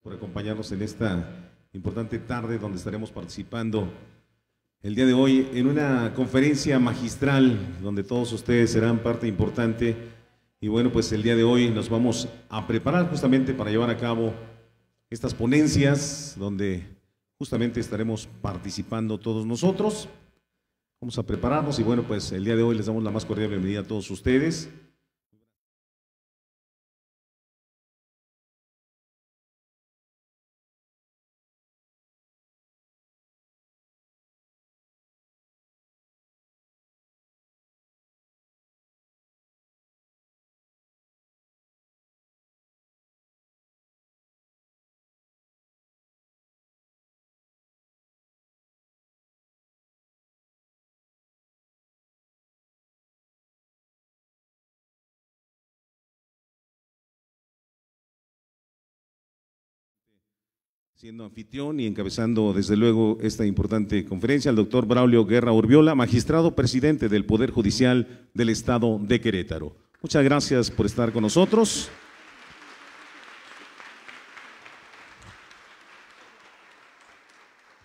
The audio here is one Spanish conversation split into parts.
Por acompañarnos en esta importante tarde donde estaremos participando el día de hoy en una conferencia magistral donde todos ustedes serán parte importante. Y bueno, pues el día de hoy nos vamos a preparar justamente para llevar a cabo estas ponencias donde justamente estaremos participando todos nosotros. Vamos a prepararnos y bueno, pues el día de hoy les damos la más cordial bienvenida a todos ustedes. Siendo anfitrión y encabezando desde luego esta importante conferencia, el doctor Braulio Guerra Urbiola, magistrado presidente del Poder Judicial del Estado de Querétaro. Muchas gracias por estar con nosotros.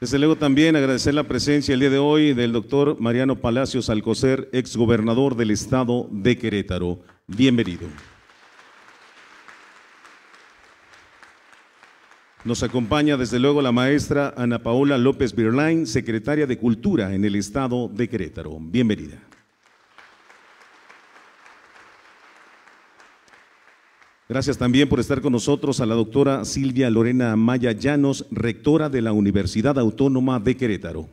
Desde luego también agradecer la presencia el día de hoy del doctor Mariano Palacios Alcocer, exgobernador del Estado de Querétaro. Bienvenido. Nos acompaña desde luego la maestra Ana Paola López Birlain, secretaria de Cultura en el Estado de Querétaro. Bienvenida. Gracias también por estar con nosotros a la doctora Silvia Lorena Maya Llanos, rectora de la Universidad Autónoma de Querétaro.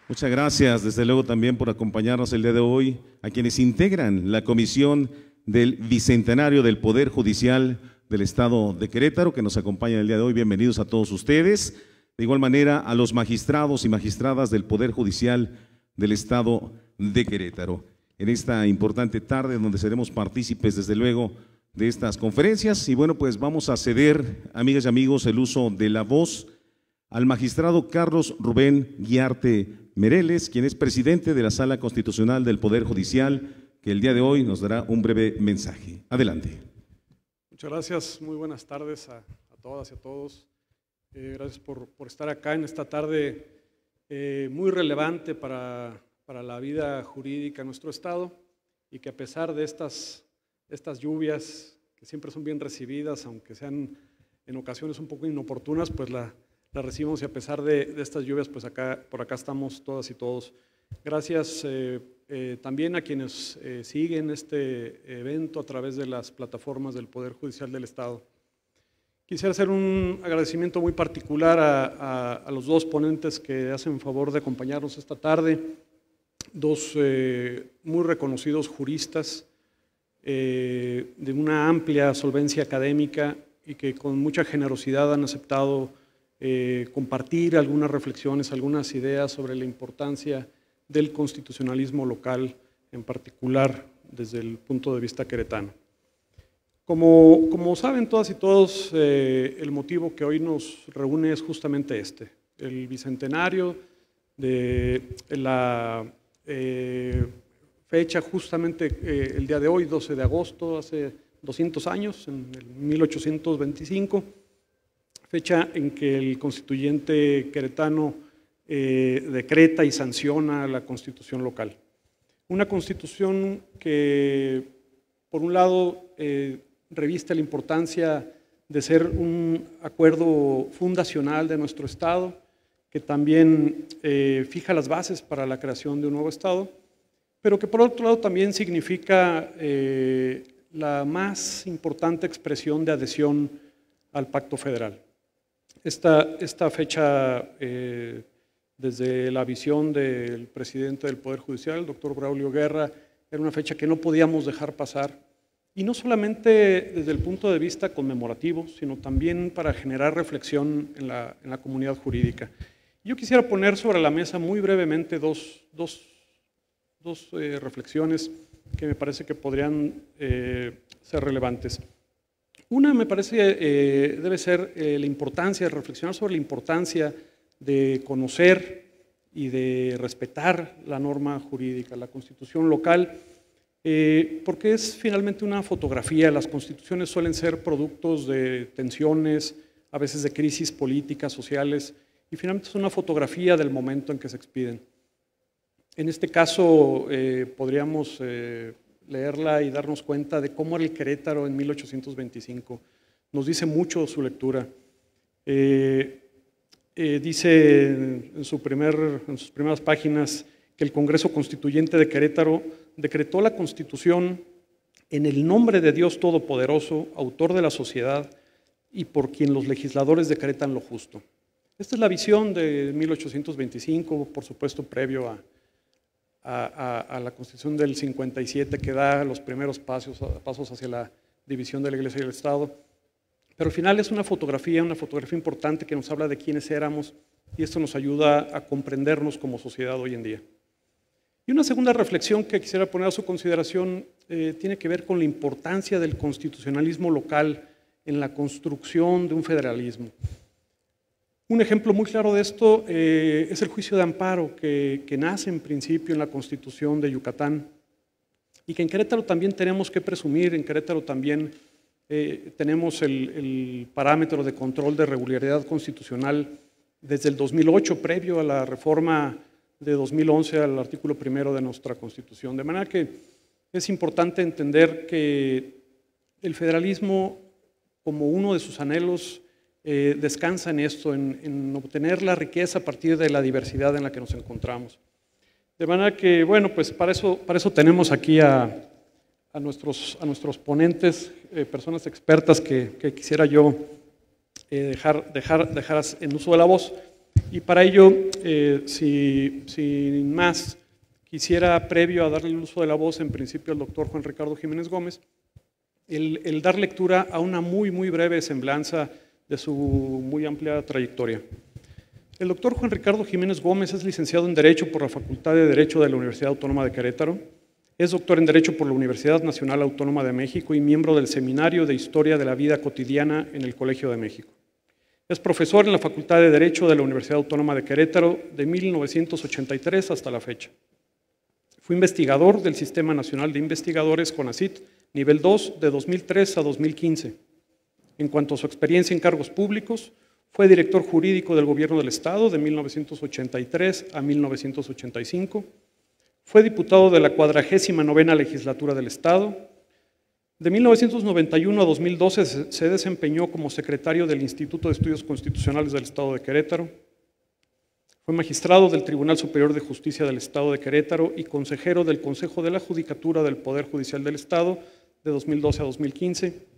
Muchas gracias desde luego también por acompañarnos el día de hoy a quienes integran la Comisión del Bicentenario del Poder Judicial del Estado de Querétaro, que nos acompañan el día de hoy. Bienvenidos a todos ustedes. De igual manera, a los magistrados y magistradas del Poder Judicial del Estado de Querétaro. En esta importante tarde donde seremos partícipes, desde luego, de estas conferencias. Y bueno, pues vamos a ceder, amigas y amigos, el uso de la voz al magistrado Carlos Rubén Guiarte Mereles, quien es presidente de la Sala Constitucional del Poder Judicial, que el día de hoy nos dará un breve mensaje. Adelante. Muchas gracias, muy buenas tardes a todas y a todos. Gracias por estar acá en esta tarde muy relevante para la vida jurídica en nuestro estado y que a pesar de estas lluvias, que siempre son bien recibidas, aunque sean en ocasiones un poco inoportunas, pues la recibimos y a pesar de estas lluvias, pues por acá estamos todas y todos. Gracias también a quienes siguen este evento a través de las plataformas del Poder Judicial del Estado. Quisiera hacer un agradecimiento muy particular a los dos ponentes que hacen favor de acompañarnos esta tarde, dos muy reconocidos juristas de una amplia solvencia académica y que con mucha generosidad han aceptado compartir algunas reflexiones, algunas ideas sobre la importancia del constitucionalismo local, en particular desde el punto de vista queretano. Como saben todas y todos, el motivo que hoy nos reúne es justamente este, el bicentenario de la fecha justamente el día de hoy, 12 de agosto, hace 200 años, en el 1825, fecha en que el constituyente queretano decreta y sanciona la constitución local. Una constitución que, por un lado, reviste la importancia de ser un acuerdo fundacional de nuestro Estado, que también fija las bases para la creación de un nuevo Estado, pero que por otro lado también significa la más importante expresión de adhesión al Pacto Federal. Esta fecha, desde la visión del presidente del Poder Judicial, el doctor Braulio Guerra, era una fecha que no podíamos dejar pasar, y no solamente desde el punto de vista conmemorativo, sino también para generar reflexión en la comunidad jurídica. Yo quisiera poner sobre la mesa muy brevemente dos reflexiones que me parece que podrían ser relevantes. Una me parece debe ser la importancia de reflexionar sobre la importancia de conocer y de respetar la norma jurídica, la Constitución local, porque es finalmente una fotografía. Las constituciones suelen ser productos de tensiones, a veces de crisis políticas, sociales, y finalmente es una fotografía del momento en que se expiden. En este caso podríamos leerla y darnos cuenta de cómo era el Querétaro en 1825. Nos dice mucho su lectura. Dice en sus primeras páginas que el Congreso Constituyente de Querétaro decretó la Constitución en el nombre de Dios Todopoderoso, autor de la sociedad, y por quien los legisladores decretan lo justo. Esta es la visión de 1825, por supuesto previo a la Constitución del 57, que da los primeros pasos hacia la división de la Iglesia y el Estado. Pero al final es una fotografía importante que nos habla de quiénes éramos, y esto nos ayuda a comprendernos como sociedad hoy en día. Y una segunda reflexión que quisiera poner a su consideración tiene que ver con la importancia del constitucionalismo local en la construcción de un federalismo. Un ejemplo muy claro de esto es el juicio de amparo que nace en principio en la Constitución de Yucatán y que en Querétaro también tenemos que presumir. En Querétaro también tenemos el parámetro de control de regularidad constitucional desde el 2008, previo a la reforma de 2011 al artículo 1 de nuestra Constitución. De manera que es importante entender que el federalismo, como uno de sus anhelos, descansa en esto, en obtener la riqueza a partir de la diversidad en la que nos encontramos. De manera que, bueno, pues para eso tenemos aquí a nuestros ponentes, personas expertas que quisiera yo dejar en uso de la voz. Y para ello, sin más, quisiera, previo a darle el uso de la voz, en principio al doctor Juan Ricardo Jiménez Gómez, el dar lectura a una muy breve semblanza de su muy amplia trayectoria. El doctor Juan Ricardo Jiménez Gómez es licenciado en Derecho por la Facultad de Derecho de la Universidad Autónoma de Querétaro, es doctor en Derecho por la Universidad Nacional Autónoma de México y miembro del Seminario de Historia de la Vida Cotidiana en el Colegio de México. Es profesor en la Facultad de Derecho de la Universidad Autónoma de Querétaro de 1983 hasta la fecha. Fue investigador del Sistema Nacional de Investigadores CONACYT, nivel 2, de 2003 a 2015. En cuanto a su experiencia en cargos públicos, fue director jurídico del Gobierno del Estado de 1983 a 1985. Fue diputado de la 49ª Legislatura del Estado. De 1991 a 2012 se desempeñó como secretario del Instituto de Estudios Constitucionales del Estado de Querétaro. Fue magistrado del Tribunal Superior de Justicia del Estado de Querétaro y consejero del Consejo de la Judicatura del Poder Judicial del Estado de 2012 a 2015.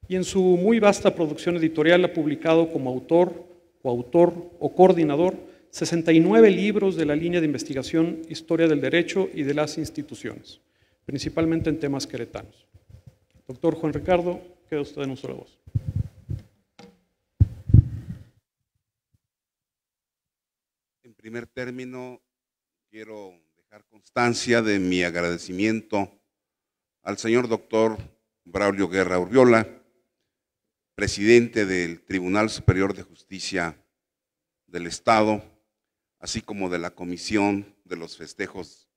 Y en su muy vasta producción editorial ha publicado como autor, coautor o coordinador 69 libros de la línea de investigación Historia del Derecho y de las Instituciones, principalmente en temas queretanos. Doctor Juan Ricardo, queda usted en uso de la voz. En primer término, quiero dejar constancia de mi agradecimiento al señor doctor Braulio Guerra Urriola, presidente del Tribunal Superior de Justicia del Estado, así como de la Comisión de los Festejos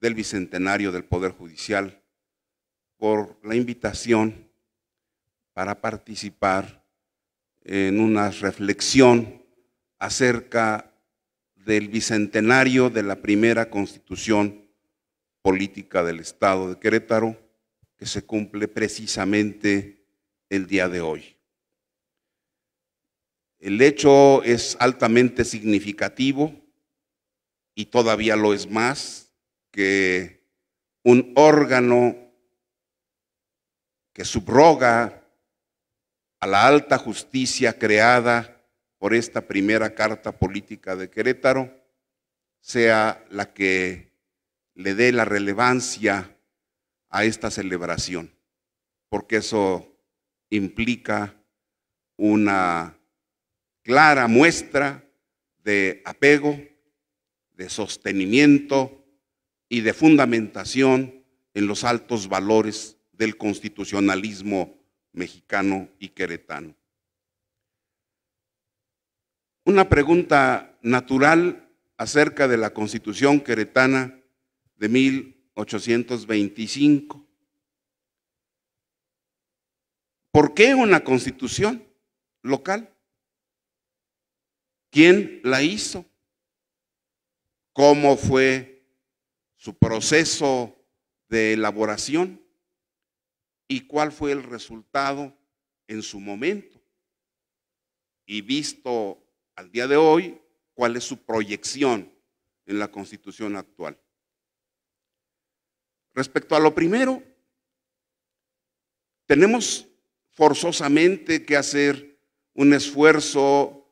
del Bicentenario del Poder Judicial, por la invitación para participar en una reflexión acerca del bicentenario de la primera Constitución Política del Estado de Querétaro, que se cumple precisamente el día de hoy. El hecho es altamente significativo y todavía lo es más que un órgano que subroga a la alta justicia creada por esta primera Carta Política de Querétaro sea la que le dé la relevancia a esta celebración, porque eso implica una clara muestra de apego, de sostenimiento y de fundamentación en los altos valores del constitucionalismo mexicano y queretano. Una pregunta natural acerca de la Constitución queretana de 1825. ¿Por qué una constitución local? ¿Quién la hizo? ¿Cómo fue su proceso de elaboración? ¿Y cuál fue el resultado en su momento? Y visto al día de hoy, ¿cuál es su proyección en la Constitución actual? Respecto a lo primero, tenemos forzosamente que hacer un esfuerzo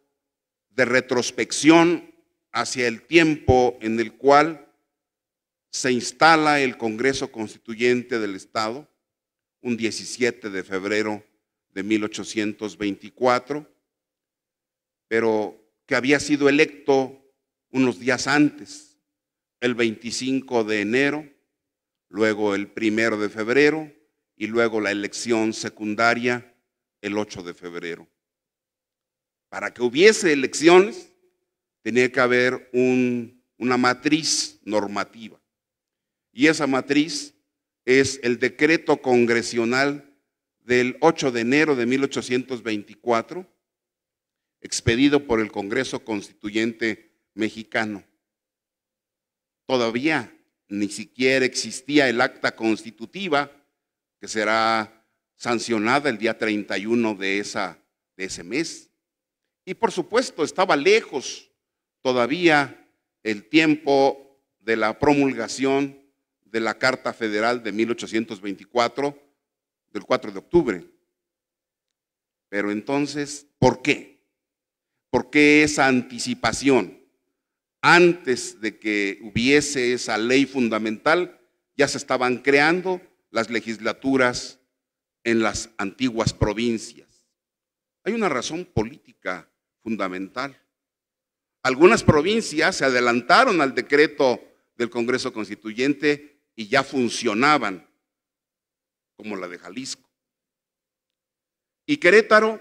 de retrospección hacia el tiempo en el cual se instala el Congreso Constituyente del Estado, un 17 de febrero de 1824, pero que había sido electo unos días antes, el 25 de enero, luego el 1 de febrero y luego la elección secundaria el 8 de febrero. Para que hubiese elecciones tenía que haber una matriz normativa, y esa matriz es el decreto congresional del 8 de enero de 1824, expedido por el Congreso Constituyente Mexicano. Todavía ni siquiera existía el acta constitutiva, que será sancionada el día 31 de ese mes. Y por supuesto estaba lejos todavía el tiempo de la promulgación de la Carta Federal de 1824, del 4 de octubre. Pero entonces, ¿por qué? ¿Por qué esa anticipación? Antes de que hubiese esa ley fundamental, ya se estaban creando las legislaturas en las antiguas provincias. Hay una razón política fundamental. Algunas provincias se adelantaron al decreto del Congreso Constituyente y ya funcionaban, como la de Jalisco. Y Querétaro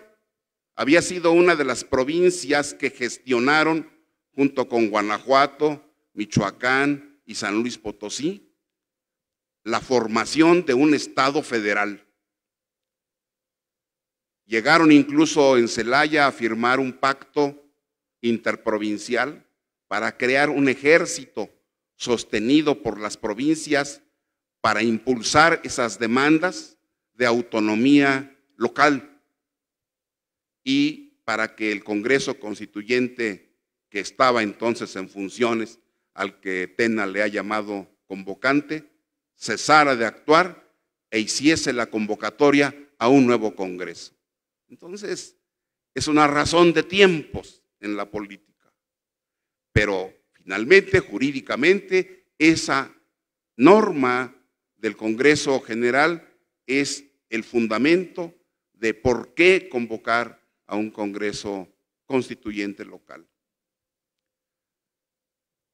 había sido una de las provincias que gestionaron, junto con Guanajuato, Michoacán y San Luis Potosí, la formación de un estado federal. Llegaron incluso en Celaya a firmar un pacto interprovincial para crear un ejército sostenido por las provincias para impulsar esas demandas de autonomía local y para que el Congreso Constituyente, que estaba entonces en funciones, al que Tena le ha llamado convocante, cesara de actuar e hiciese la convocatoria a un nuevo Congreso. Entonces, es una razón de tiempos en la política, pero finalmente, jurídicamente, esa norma del Congreso General es el fundamento de por qué convocar a un Congreso Constituyente local.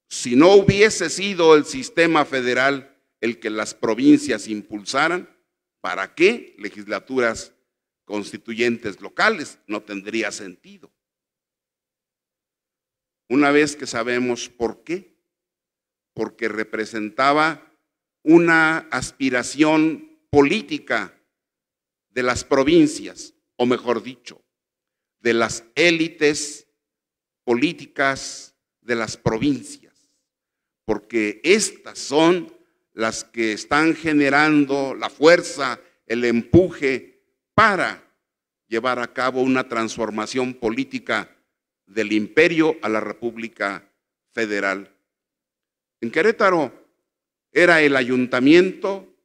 Si no hubiese sido el sistema federal el que las provincias impulsaran, ¿para qué legislaturas constituyentes locales? No tendría sentido. Una vez que sabemos por qué, porque representaba una aspiración política de las provincias, o mejor dicho, de las élites políticas de las provincias, porque estas son las que están generando la fuerza, el empuje para llevar a cabo una transformación política del imperio a la República Federal. En Querétaro era el ayuntamiento,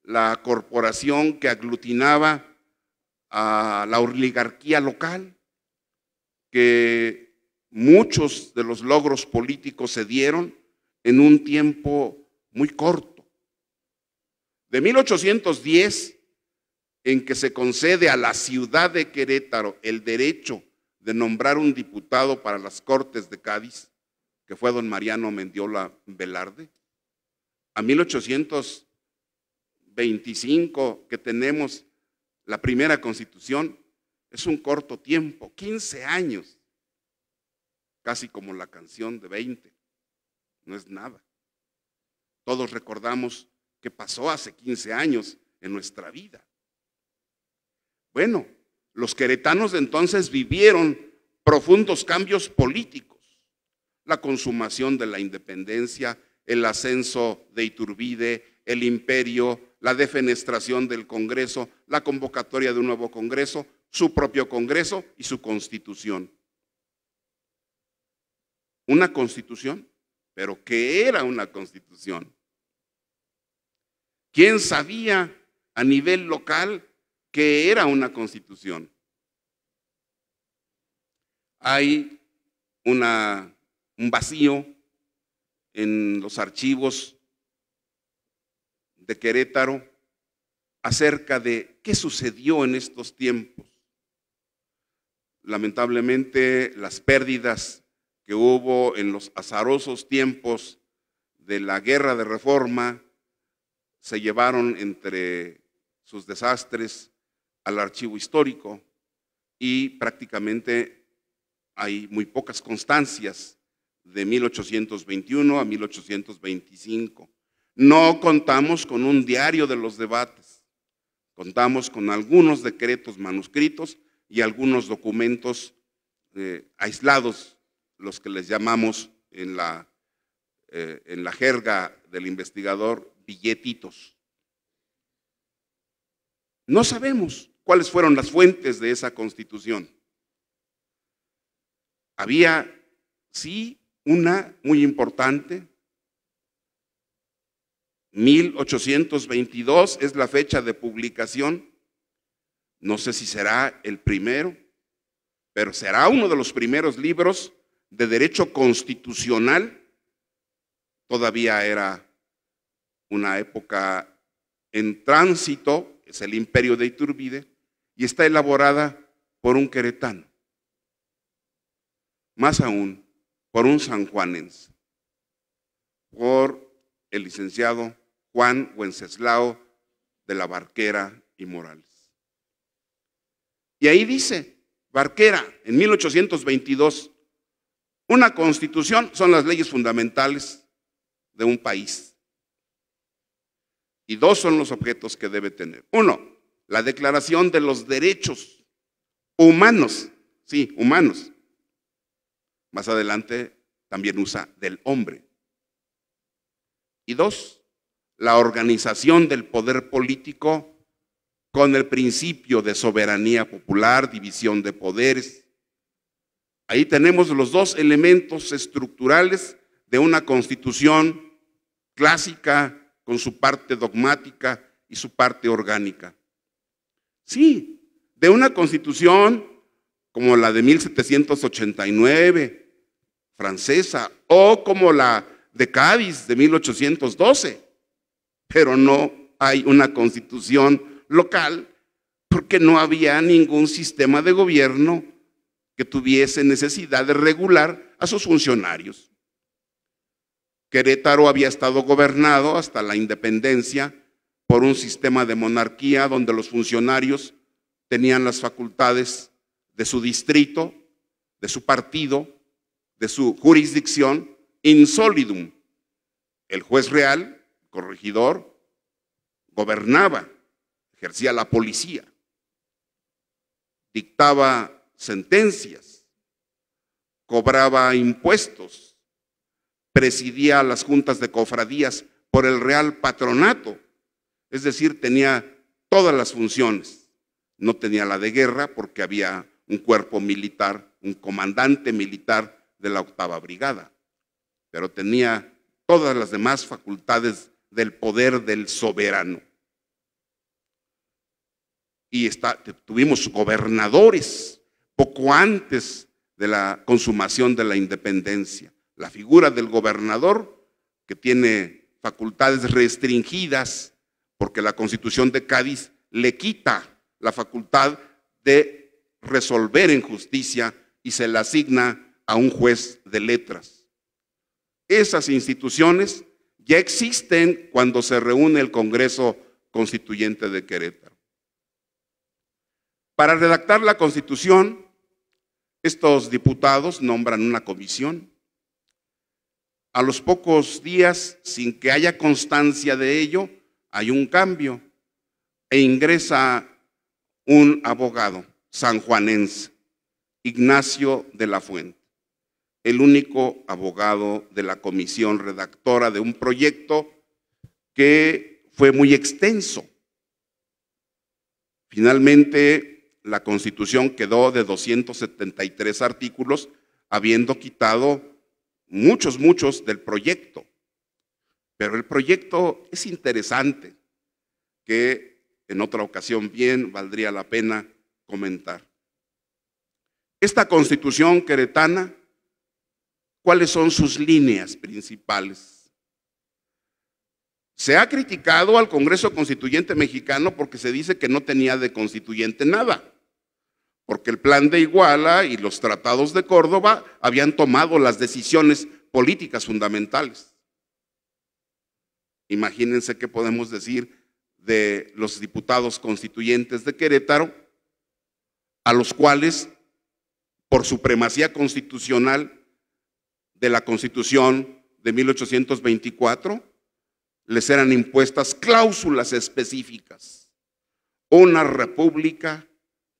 la corporación que aglutinaba a la oligarquía local, que muchos de los logros políticos se dieron en un tiempo muy corto. De 1810, en que se concede a la ciudad de Querétaro el derecho de nombrar un diputado para las Cortes de Cádiz, que fue don Mariano Mendiola Velarde, a 1825, que tenemos la primera Constitución, es un corto tiempo, 15 años, casi como la canción de 20, no es nada. Todos recordamos qué pasó hace 15 años en nuestra vida. Bueno, los queretanos de entonces vivieron profundos cambios políticos, la consumación de la independencia, el ascenso de Iturbide, el imperio, la defenestración del Congreso, la convocatoria de un nuevo Congreso, su propio Congreso y su Constitución. Una Constitución, pero ¿qué era una Constitución? ¿Quién sabía a nivel local qué era una Constitución? Hay un vacío en los archivos de Querétaro acerca de qué sucedió en estos tiempos. Lamentablemente, las pérdidas que hubo en los azarosos tiempos de la Guerra de Reforma se llevaron entre sus desastres al archivo histórico y prácticamente hay muy pocas constancias de 1821 a 1825. No contamos con un diario de los debates, contamos con algunos decretos manuscritos y algunos documentos aislados, los que les llamamos en la jerga del investigador billetitos. No sabemos cuáles fueron las fuentes de esa Constitución. Había, sí, una muy importante, 1822 es la fecha de publicación. No sé si será el primero, pero será uno de los primeros libros de derecho constitucional. Todavía era una época en tránsito, es el imperio de Iturbide, y está elaborada por un queretano, más aún por un sanjuanense, por el licenciado Juan Wenceslao de la Barquera y Morales. Y ahí dice, Barquera, en 1822, una constitución son las leyes fundamentales de un país. Y dos son los objetos que debe tener. Uno, la declaración de los derechos humanos, sí, humanos. Más adelante también usa del hombre. Y dos, la organización del poder político con el principio de soberanía popular, división de poderes. Ahí tenemos los dos elementos estructurales de una constitución clásica con su parte dogmática y su parte orgánica. Sí, de una constitución como la de 1789, francesa, o como la de Cádiz de 1812, pero no hay una constitución local porque no había ningún sistema de gobierno que tuviese necesidad de regular a sus funcionarios. Querétaro había estado gobernado hasta la independencia por un sistema de monarquía donde los funcionarios tenían las facultades de su distrito, de su partido, de su jurisdicción, in solidum. El juez real, corregidor, gobernaba, ejercía la policía, dictaba sentencias, cobraba impuestos, presidía las juntas de cofradías por el real patronato, es decir, tenía todas las funciones. No tenía la de guerra porque había un cuerpo militar, un comandante militar de la 8ª Brigada, pero tenía todas las demás facultades del poder del soberano. Y tuvimos gobernadores poco antes de la consumación de la independencia. La figura del gobernador, que tiene facultades restringidas, porque la Constitución de Cádiz le quita la facultad de resolver en justicia y se la asigna a un juez de letras. Esas instituciones ya existen cuando se reúne el Congreso Constituyente de Querétaro. Para redactar la Constitución, estos diputados nombran una comisión A los pocos días, sin que haya constancia de ello, hay un cambio e ingresa un abogado sanjuanense, Ignacio de la Fuente, el único abogado de la comisión redactora de un proyecto que fue muy extenso. Finalmente, la Constitución quedó de 273 artículos, habiendo quitado muchos del proyecto. Pero el proyecto es interesante, que en otra ocasión bien valdría la pena comentar. Esta Constitución queretana, ¿cuáles son sus líneas principales? Se ha criticado al Congreso Constituyente mexicano porque se dice que no tenía de constituyente nada, porque el Plan de Iguala y los tratados de Córdoba habían tomado las decisiones políticas fundamentales. Imagínense qué podemos decir de los diputados constituyentes de Querétaro, a los cuales, por supremacía constitucional de la Constitución de 1824, les eran impuestas cláusulas específicas. Una república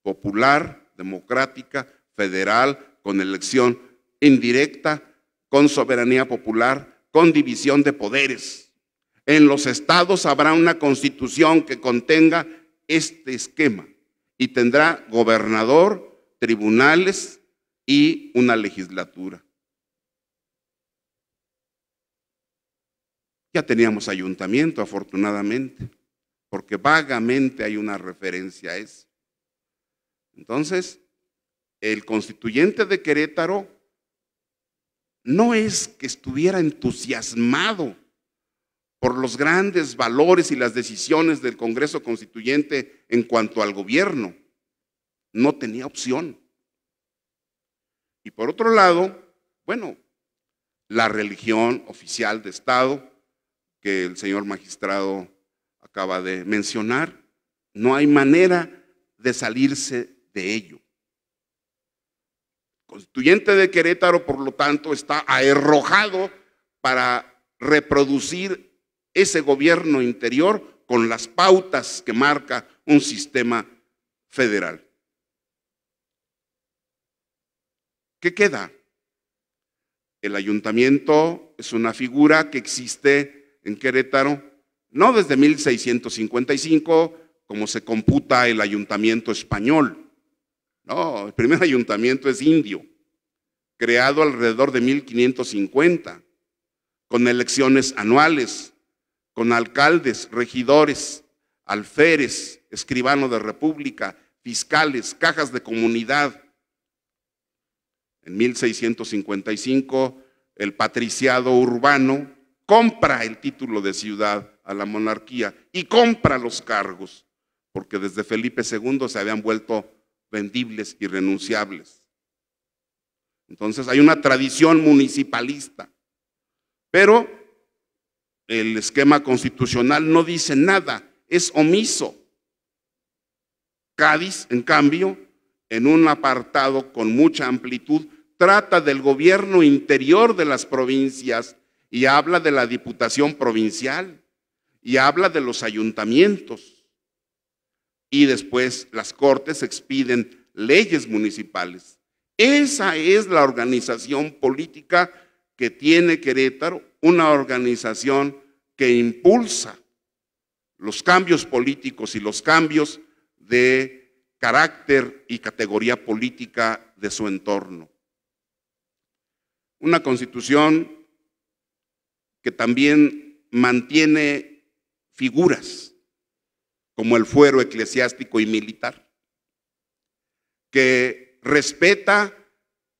popular, democrática, federal, con elección indirecta, con soberanía popular, con división de poderes. En los estados habrá una constitución que contenga este esquema y tendrá gobernador, tribunales y una legislatura. Ya teníamos ayuntamiento, afortunadamente, porque vagamente hay una referencia a eso. Entonces, el constituyente de Querétaro no es que estuviera entusiasmado por los grandes valores y las decisiones del Congreso Constituyente en cuanto al gobierno. No tenía opción. Y por otro lado, bueno, la religión oficial de Estado que el señor magistrado acaba de mencionar, no hay manera de salirse de ello. El constituyente de Querétaro, por lo tanto, está aherrojado para reproducir ese gobierno interior con las pautas que marca un sistema federal. ¿Qué queda? El ayuntamiento es una figura que existe en Querétaro, no desde 1655, como se computa el ayuntamiento español. No, el primer ayuntamiento es indio, creado alrededor de 1550, con elecciones anuales, con alcaldes, regidores, alférez, escribano de república, fiscales, cajas de comunidad. En 1655, el patriciado urbano compra el título de ciudad a la monarquía y compra los cargos, porque desde Felipe II se habían vuelto vendibles y renunciables. Entonces hay una tradición municipalista, pero el esquema constitucional no dice nada, es omiso. Cádiz, en cambio, en un apartado con mucha amplitud, trata del gobierno interior de las provincias y habla de la diputación provincial y habla de los ayuntamientos. Y después las cortes expiden leyes municipales. Esa es la organización política que tiene Querétaro, una organización que impulsa los cambios políticos y los cambios de carácter y categoría política de su entorno. Una constitución que también mantiene figuras como el fuero eclesiástico y militar, que respeta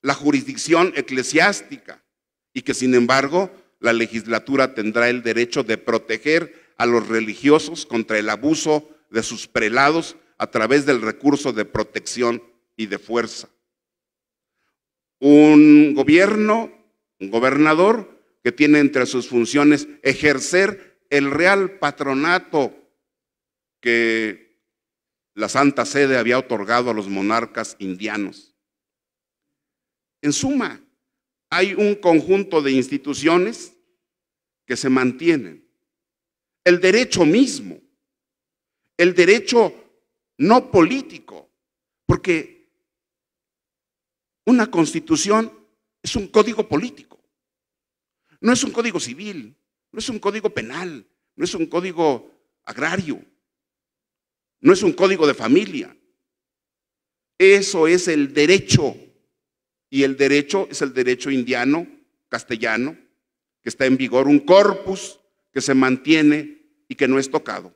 la jurisdicción eclesiástica y que sin embargo la legislatura tendrá el derecho de proteger a los religiosos contra el abuso de sus prelados a través del recurso de protección y de fuerza. Un gobierno, un gobernador que tiene entre sus funciones ejercer el real patronato que la Santa Sede había otorgado a los monarcas indianos. En suma, hay un conjunto de instituciones que se mantienen. El derecho mismo, el derecho no político, porque una constitución es un código político, no es un código civil, no es un código penal, no es un código agrario, no es un código de familia. Eso es el derecho, y el derecho es el derecho indiano, castellano, que está en vigor, un corpus que se mantiene y que no es tocado.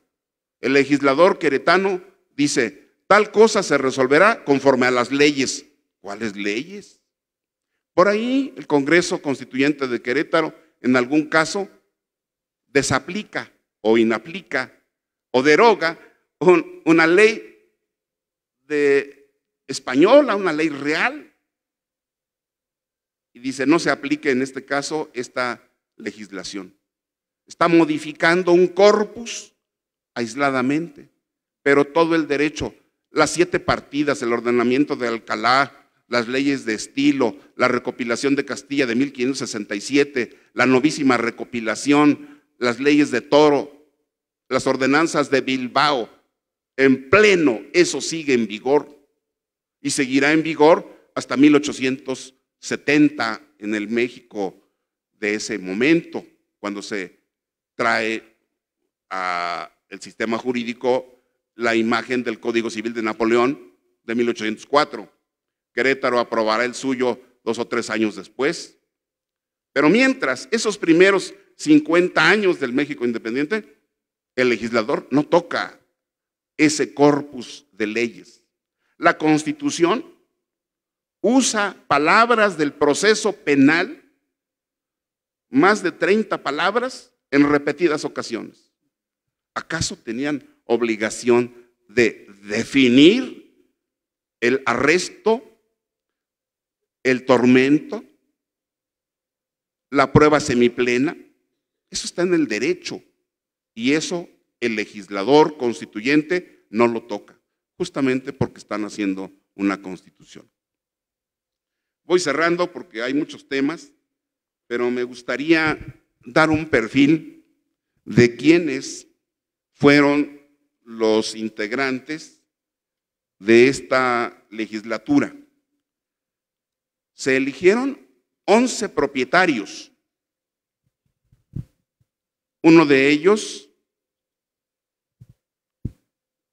El legislador queretano dice, tal cosa se resolverá conforme a las leyes. ¿Cuáles leyes? Por ahí el Congreso Constituyente de Querétaro, en algún caso, desaplica o inaplica o deroga una ley española, una ley real, y dice no se aplique en este caso esta legislación. Está modificando un corpus aisladamente, pero todo el derecho, las 7 partidas, el ordenamiento de Alcalá, las leyes de estilo, la recopilación de Castilla de 1567, la novísima recopilación, las leyes de Toro, las ordenanzas de Bilbao, en pleno, eso sigue en vigor y seguirá en vigor hasta 1870 en el México de ese momento, cuando se trae al sistema jurídico la imagen del Código Civil de Napoleón de 1804. Querétaro aprobará el suyo 2 o 3 años después. Pero mientras, esos primeros 50 años del México independiente, el legislador no toca ese corpus de leyes. La Constitución usa palabras del proceso penal, más de 30 palabras en repetidas ocasiones. ¿Acaso tenían obligación de definir el arresto, el tormento, la prueba semiplena? Eso está en el derecho y eso el legislador constituyente no lo toca, justamente porque están haciendo una constitución. Voy cerrando porque hay muchos temas, pero me gustaría dar un perfil de quiénes fueron los integrantes de esta legislatura. Se eligieron 11 propietarios. Uno de ellos,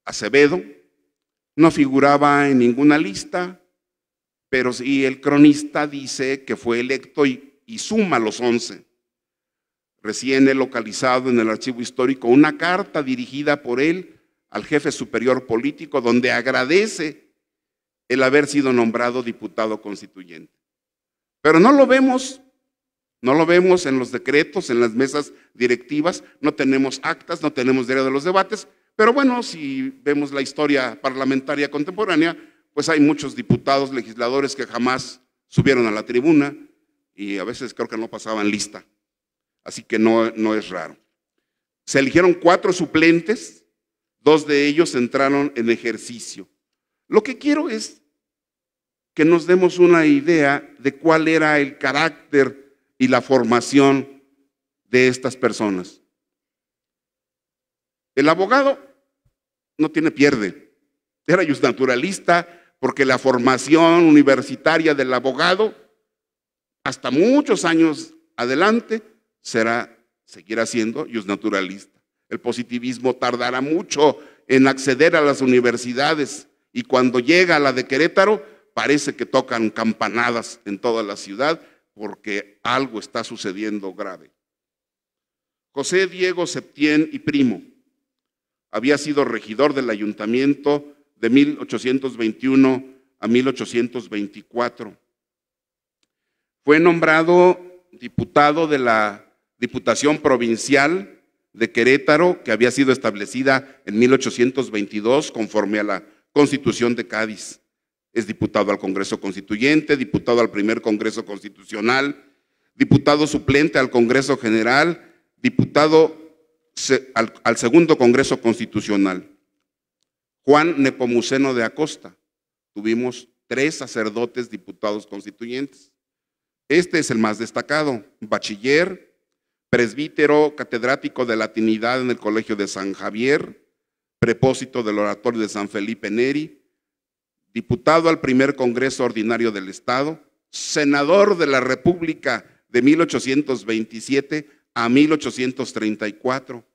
Acevedo, no figuraba en ninguna lista, pero sí el cronista dice que fue electo y suma los 11. Recién he localizado en el archivo histórico una carta dirigida por él al jefe superior político donde agradece el haber sido nombrado diputado constituyente. Pero no lo vemos en los decretos, en las mesas directivas, no tenemos actas, no tenemos diario de los debates, pero bueno, si vemos la historia parlamentaria contemporánea, pues hay muchos diputados, legisladores que jamás subieron a la tribuna y a veces creo que no pasaban lista. Así que no es raro. Se eligieron 4 suplentes, 2 de ellos entraron en ejercicio. Lo que quiero es que nos demos una idea de cuál era el carácter y la formación de estas personas. El abogado no tiene pierde, era justnaturalista porque la formación universitaria del abogado hasta muchos años adelante seguirá siendo justnaturalista. El positivismo tardará mucho en acceder a las universidades y cuando llega a la de Querétaro parece que tocan campanadas en toda la ciudad porque algo está sucediendo grave. José Diego Septién y Primo había sido regidor del ayuntamiento de 1821 a 1824. Fue nombrado diputado de la Diputación Provincial de Querétaro, que había sido establecida en 1822 conforme a la Constitución de Cádiz. Es diputado al Congreso Constituyente, diputado al primer Congreso Constitucional, diputado suplente al Congreso General, diputado al segundo Congreso Constitucional. Juan Nepomuceno de Acosta. Tuvimos 3 sacerdotes diputados constituyentes. Este es el más destacado: bachiller, presbítero, catedrático de latinidad en el Colegio de San Javier, prepósito del Oratorio de San Felipe Neri, diputado al primer Congreso Ordinario del Estado, senador de la República de 1827 a 1834.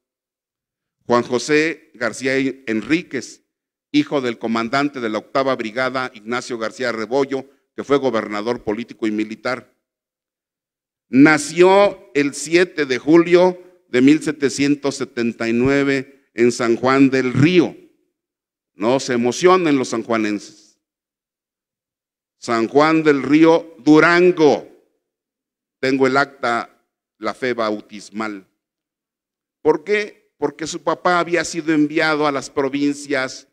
Juan José García Enríquez, hijo del comandante de la 8ª Brigada, Ignacio García Rebollo, que fue gobernador político y militar. Nació el 7 de julio de 1779 en San Juan del Río. No se emocionen los sanjuanenses. San Juan del Río, Durango. Tengo el acta, la fe bautismal. ¿Por qué? Porque su papá había sido enviado a las provincias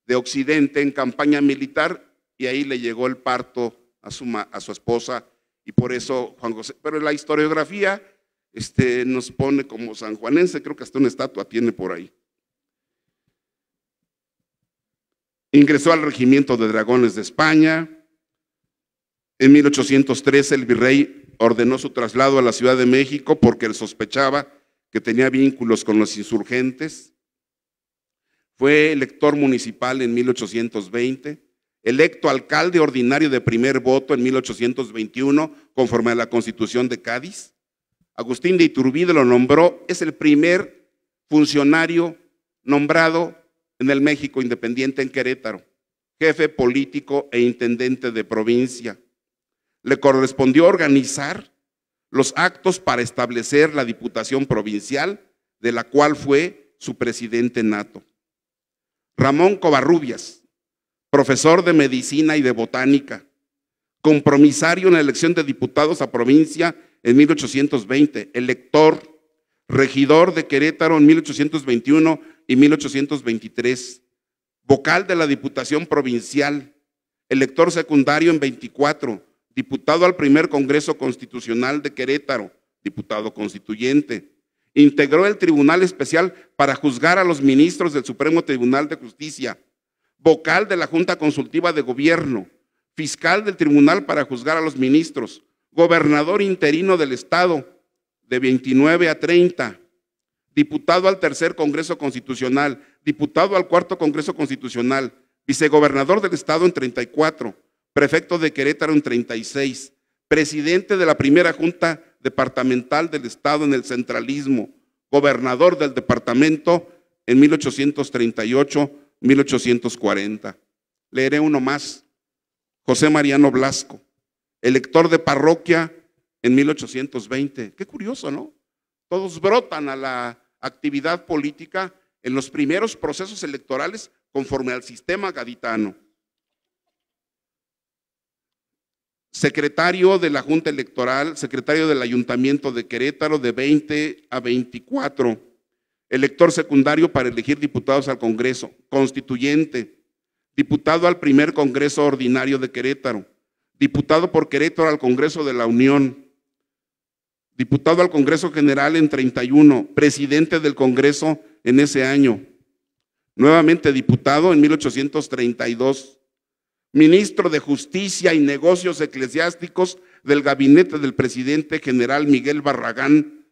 de Occidente en campaña militar y ahí le llegó el parto a su esposa, y por eso Juan José. Pero la historiografía nos pone como sanjuanense, creo que hasta una estatua tiene por ahí. Ingresó al Regimiento de Dragones de España. En 1813 el virrey ordenó su traslado a la Ciudad de México porque él sospechaba que tenía vínculos con los insurgentes. Fue elector municipal en 1820, electo alcalde ordinario de primer voto en 1821, conforme a la Constitución de Cádiz. Agustín de Iturbide lo nombró, es el primer funcionario nombrado en el México independiente en Querétaro, jefe político e intendente de provincia. Le correspondió organizar los actos para establecer la Diputación Provincial, de la cual fue su presidente nato. Ramón Covarrubias, profesor de medicina y de botánica, compromisario en la elección de diputados a provincia en 1820, elector, regidor de Querétaro en 1821 y 1823, vocal de la Diputación Provincial, elector secundario en 24, diputado al primer Congreso Constitucional de Querétaro, diputado constituyente. Integró el Tribunal Especial para juzgar a los ministros del Supremo Tribunal de Justicia, vocal de la Junta Consultiva de Gobierno, fiscal del Tribunal para juzgar a los ministros, gobernador interino del Estado de 29 a 30, diputado al tercer Congreso Constitucional, diputado al cuarto Congreso Constitucional, vicegobernador del Estado en 34, prefecto de Querétaro en 36, presidente de la primera Junta Departamental del Estado en el centralismo, gobernador del departamento en 1838-1840. Leeré uno más. José Mariano Blasco, elector de parroquia en 1820. Qué curioso, ¿no? Todos brotan a la actividad política en los primeros procesos electorales conforme al sistema gaditano. Secretario de la Junta Electoral, secretario del Ayuntamiento de Querétaro de 20 a 24, elector secundario para elegir diputados al Congreso, constituyente, diputado al primer Congreso Ordinario de Querétaro, diputado por Querétaro al Congreso de la Unión, diputado al Congreso General en 31, presidente del Congreso en ese año, nuevamente diputado en 1832, ministro de Justicia y Negocios Eclesiásticos del gabinete del presidente general Miguel Barragán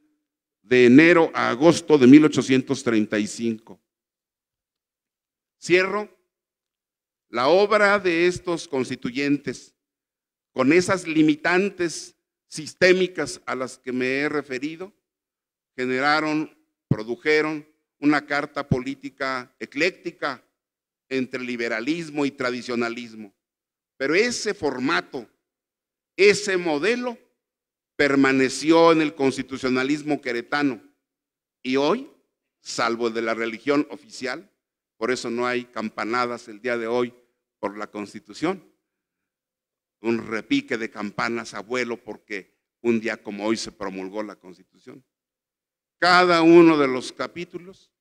de enero a agosto de 1835. Cierro. La obra de estos constituyentes, con esas limitantes sistémicas a las que me he referido, produjeron una carta política ecléctica entre liberalismo y tradicionalismo. Pero ese formato, ese modelo, permaneció en el constitucionalismo queretano y hoy, salvo el de la religión oficial, por eso no hay campanadas el día de hoy por la Constitución, un repique de campanas a vuelo porque un día como hoy se promulgó la Constitución. Cada uno de los capítulos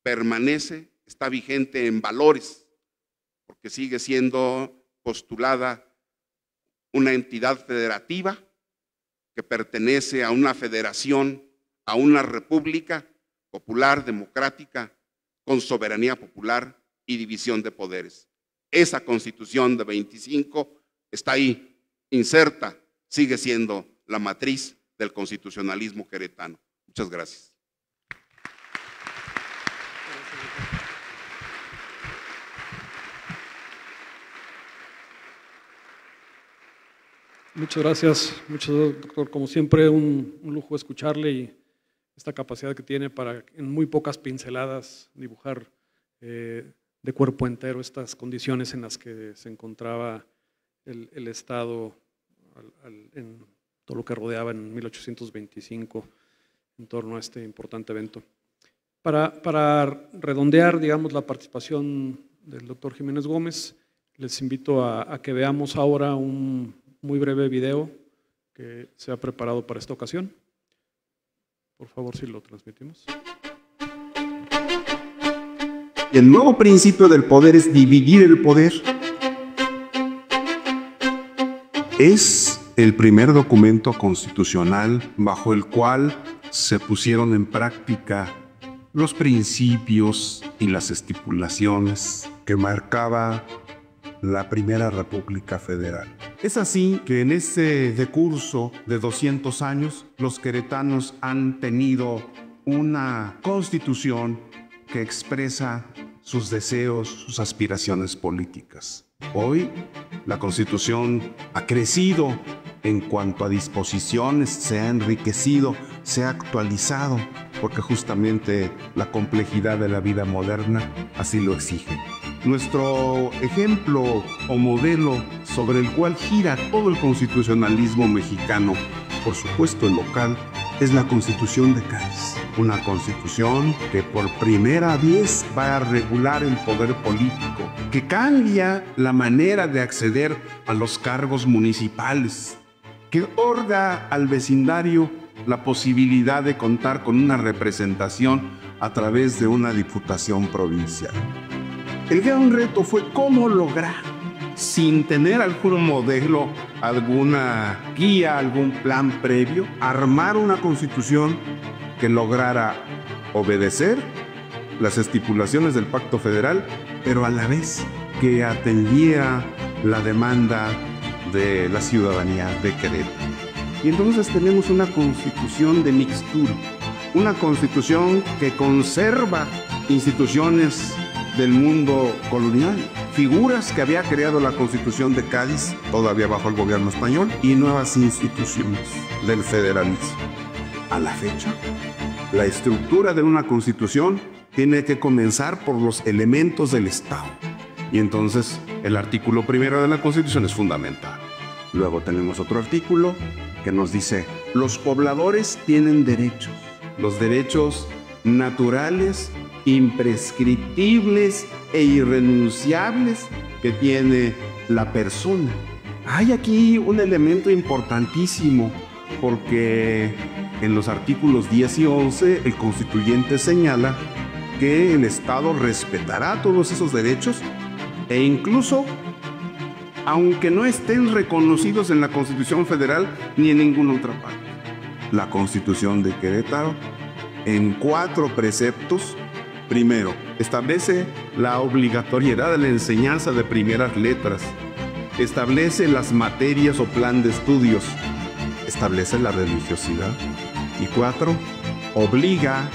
permanece, está vigente en valores, porque sigue siendo postulada una entidad federativa que pertenece a una federación, a una república popular, democrática, con soberanía popular y división de poderes. Esa Constitución de 25 está ahí inserta, sigue siendo la matriz del constitucionalismo queretano. Muchas gracias. Muchas gracias, doctor. Como siempre, un lujo escucharle y esta capacidad que tiene para en muy pocas pinceladas dibujar de cuerpo entero estas condiciones en las que se encontraba el Estado en todo lo que rodeaba en 1825 en torno a este importante evento. Para redondear, digamos, la participación del doctor Jiménez Gómez, les invito a que veamos ahora un muy breve video que se ha preparado para esta ocasión. Por favor, si lo transmitimos. El nuevo principio del poder es dividir el poder. Es el primer documento constitucional bajo el cual se pusieron en práctica los principios y las estipulaciones que marcaba la Primera República Federal. Es así que en ese decurso de 200 años, los queretanos han tenido una constitución que expresa sus deseos, sus aspiraciones políticas. Hoy, la Constitución ha crecido en cuanto a disposiciones, se ha enriquecido, se ha actualizado, porque justamente la complejidad de la vida moderna así lo exige. Nuestro ejemplo o modelo sobre el cual gira todo el constitucionalismo mexicano, por supuesto el local, es la Constitución de Cádiz. Una constitución que por primera vez va a regular el poder político, que cambia la manera de acceder a los cargos municipales, que otorga al vecindario la posibilidad de contar con una representación a través de una diputación provincial. El gran reto fue cómo lograr, sin tener algún modelo, alguna guía, algún plan previo, armar una constitución que lograra obedecer las estipulaciones del Pacto Federal, pero a la vez que atendiera la demanda de la ciudadanía de Querétaro. Y entonces tenemos una constitución de mixtura, una constitución que conserva instituciones del mundo colonial, figuras que había creado la Constitución de Cádiz, todavía bajo el gobierno español, y nuevas instituciones del federalismo. A la fecha, la estructura de una constitución tiene que comenzar por los elementos del Estado. Y entonces el artículo primero de la Constitución es fundamental. Luego tenemos otro artículo que nos dice, los pobladores tienen derechos, los derechos naturales, imprescriptibles e irrenunciables que tiene la persona. Hay aquí un elemento importantísimo porque en los artículos 10 y 11 el constituyente señala que el Estado respetará todos esos derechos e incluso aunque no estén reconocidos en la Constitución Federal ni en ninguna otra parte. La Constitución de Querétaro, en 4 preceptos, primero, establece la obligatoriedad de la enseñanza de primeras letras, establece las materias o plan de estudios, establece la religiosidad y 4, obliga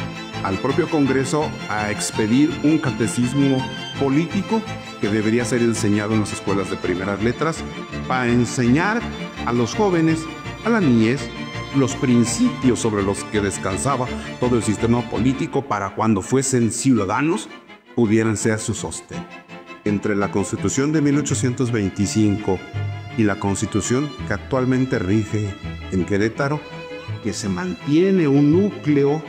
al propio Congreso a expedir un catecismo político que debería ser enseñado en las escuelas de primeras letras para enseñar a los jóvenes, a la niñez, los principios sobre los que descansaba todo el sistema político para cuando fuesen ciudadanos pudieran ser su sostén. Entre la Constitución de 1825 y la Constitución que actualmente rige en Querétaro, que se mantiene un núcleo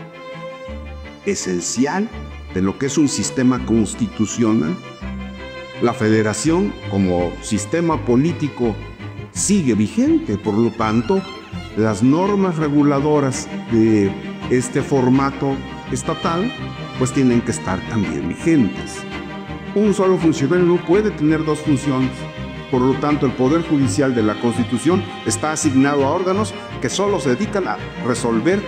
esencial de lo que es un sistema constitucional, la federación como sistema político sigue vigente, por lo tanto, las normas reguladoras de este formato estatal pues tienen que estar también vigentes. Un solo funcionario no puede tener 2 funciones, por lo tanto el Poder Judicial de la Constitución está asignado a órganos que solo se dedican a resolver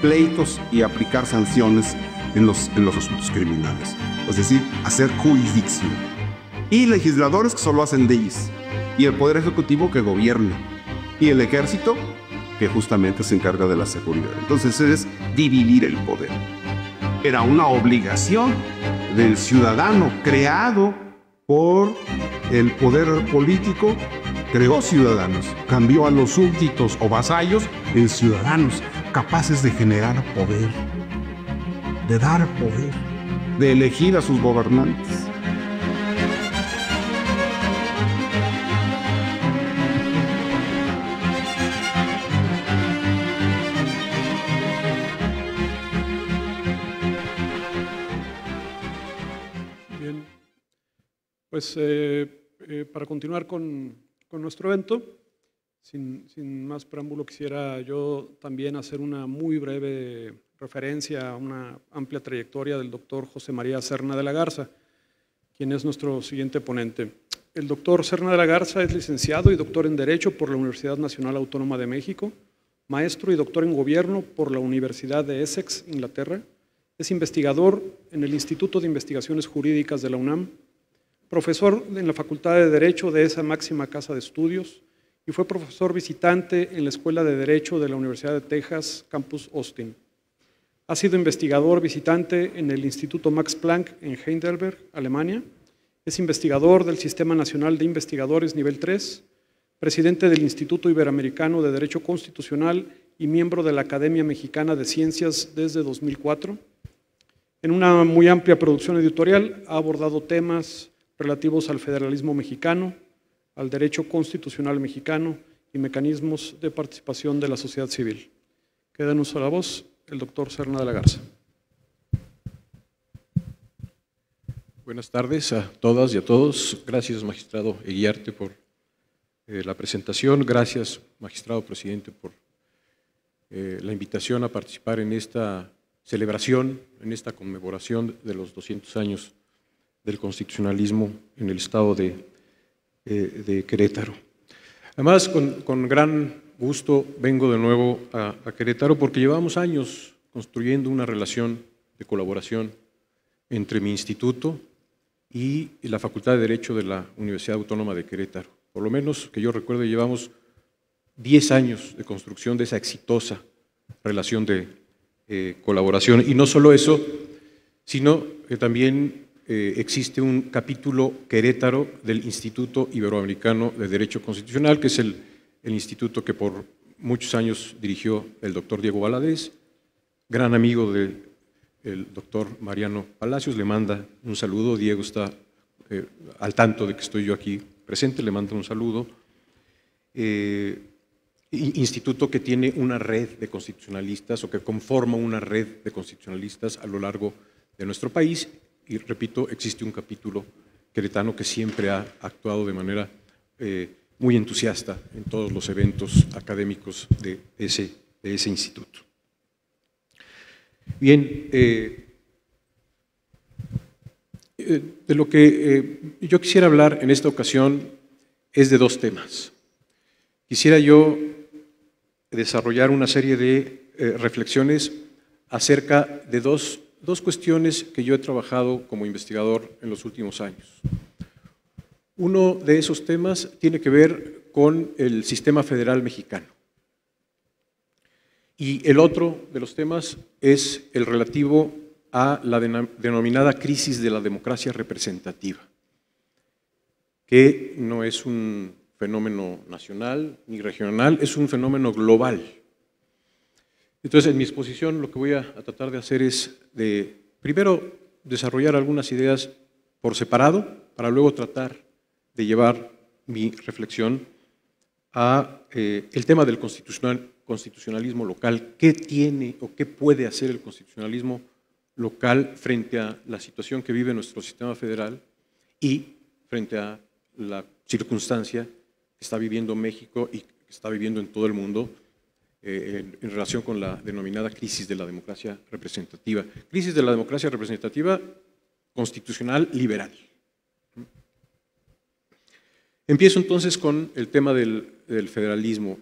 pleitos y aplicar sanciones en los asuntos criminales, es decir, hacer jurisdicción. Y legisladores que solo hacen leyes, y el Poder Ejecutivo que gobierna. y el ejército, que justamente se encarga de la seguridad. Entonces es dividir el poder. Era una obligación del ciudadano creado por el poder político, creó ciudadanos, cambió a los súbditos o vasallos en ciudadanos capaces de generar poder, de dar poder, de elegir a sus gobernantes. Bien, pues para continuar con nuestro evento, sin más preámbulo, quisiera yo también hacer una muy breve referencia a una amplia trayectoria del doctor José María Serna de la Garza, quien es nuestro siguiente ponente. El doctor Serna de la Garza es licenciado y doctor en Derecho por la Universidad Nacional Autónoma de México, maestro y doctor en Gobierno por la Universidad de Essex, Inglaterra. Es investigador en el Instituto de Investigaciones Jurídicas de la UNAM, profesor en la Facultad de Derecho de esa máxima casa de estudios y fue profesor visitante en la Escuela de Derecho de la Universidad de Texas, Campus Austin. Ha sido investigador visitante en el Instituto Max Planck en Heidelberg, Alemania. Es investigador del Sistema Nacional de Investigadores Nivel 3, presidente del Instituto Iberoamericano de Derecho Constitucional y miembro de la Academia Mexicana de Ciencias desde 2004. En una muy amplia producción editorial ha abordado temas relativos al federalismo mexicano, al derecho constitucional mexicano y mecanismos de participación de la sociedad civil. Queda en uso la voz el doctor Serna de la Garza. Buenas tardes a todas y a todos. Gracias, magistrado Eguiarte, por la presentación. Gracias, magistrado presidente, por la invitación a participar en esta celebración, en esta conmemoración de los 200 años del constitucionalismo en el estado de Querétaro. Además, con gran gusto vengo de nuevo a Querétaro porque llevamos años construyendo una relación de colaboración entre mi instituto y la Facultad de Derecho de la Universidad Autónoma de Querétaro. Por lo menos que yo recuerdo, llevamos 10 años de construcción de esa exitosa relación de colaboración. Y no solo eso, sino que también existe un capítulo Querétaro del Instituto Iberoamericano de Derecho Constitucional, que es el instituto que por muchos años dirigió el doctor Diego Valadez, gran amigo del doctor Mariano Palacios. Le manda un saludo. Diego está al tanto de que estoy yo aquí presente, le manda un saludo. Instituto que tiene una red de constitucionalistas o que conforma una red de constitucionalistas a lo largo de nuestro país. Y repito, existe un capítulo queretano que siempre ha actuado de manera muy entusiasta en todos los eventos académicos de ese instituto. Bien, de lo que yo quisiera hablar en esta ocasión es de dos temas. Quisiera yo desarrollar una serie de reflexiones acerca de dos cuestiones que yo he trabajado como investigador en los últimos años. Uno de esos temas tiene que ver con el sistema federal mexicano. Y el otro de los temas es el relativo a la denominada crisis de la democracia representativa, que no es un fenómeno nacional ni regional, es un fenómeno global. Entonces, en mi exposición lo que voy a tratar de hacer es primero desarrollar algunas ideas por separado, para luego tratar de llevar mi reflexión a el tema del constitucionalismo local. ¿Qué tiene o qué puede hacer el constitucionalismo local frente a la situación que vive nuestro sistema federal y frente a la circunstancia que está viviendo México y que está viviendo en todo el mundo en relación con la denominada crisis de la democracia representativa? Crisis de la democracia representativa constitucional liberal. Empiezo entonces con el tema del federalismo.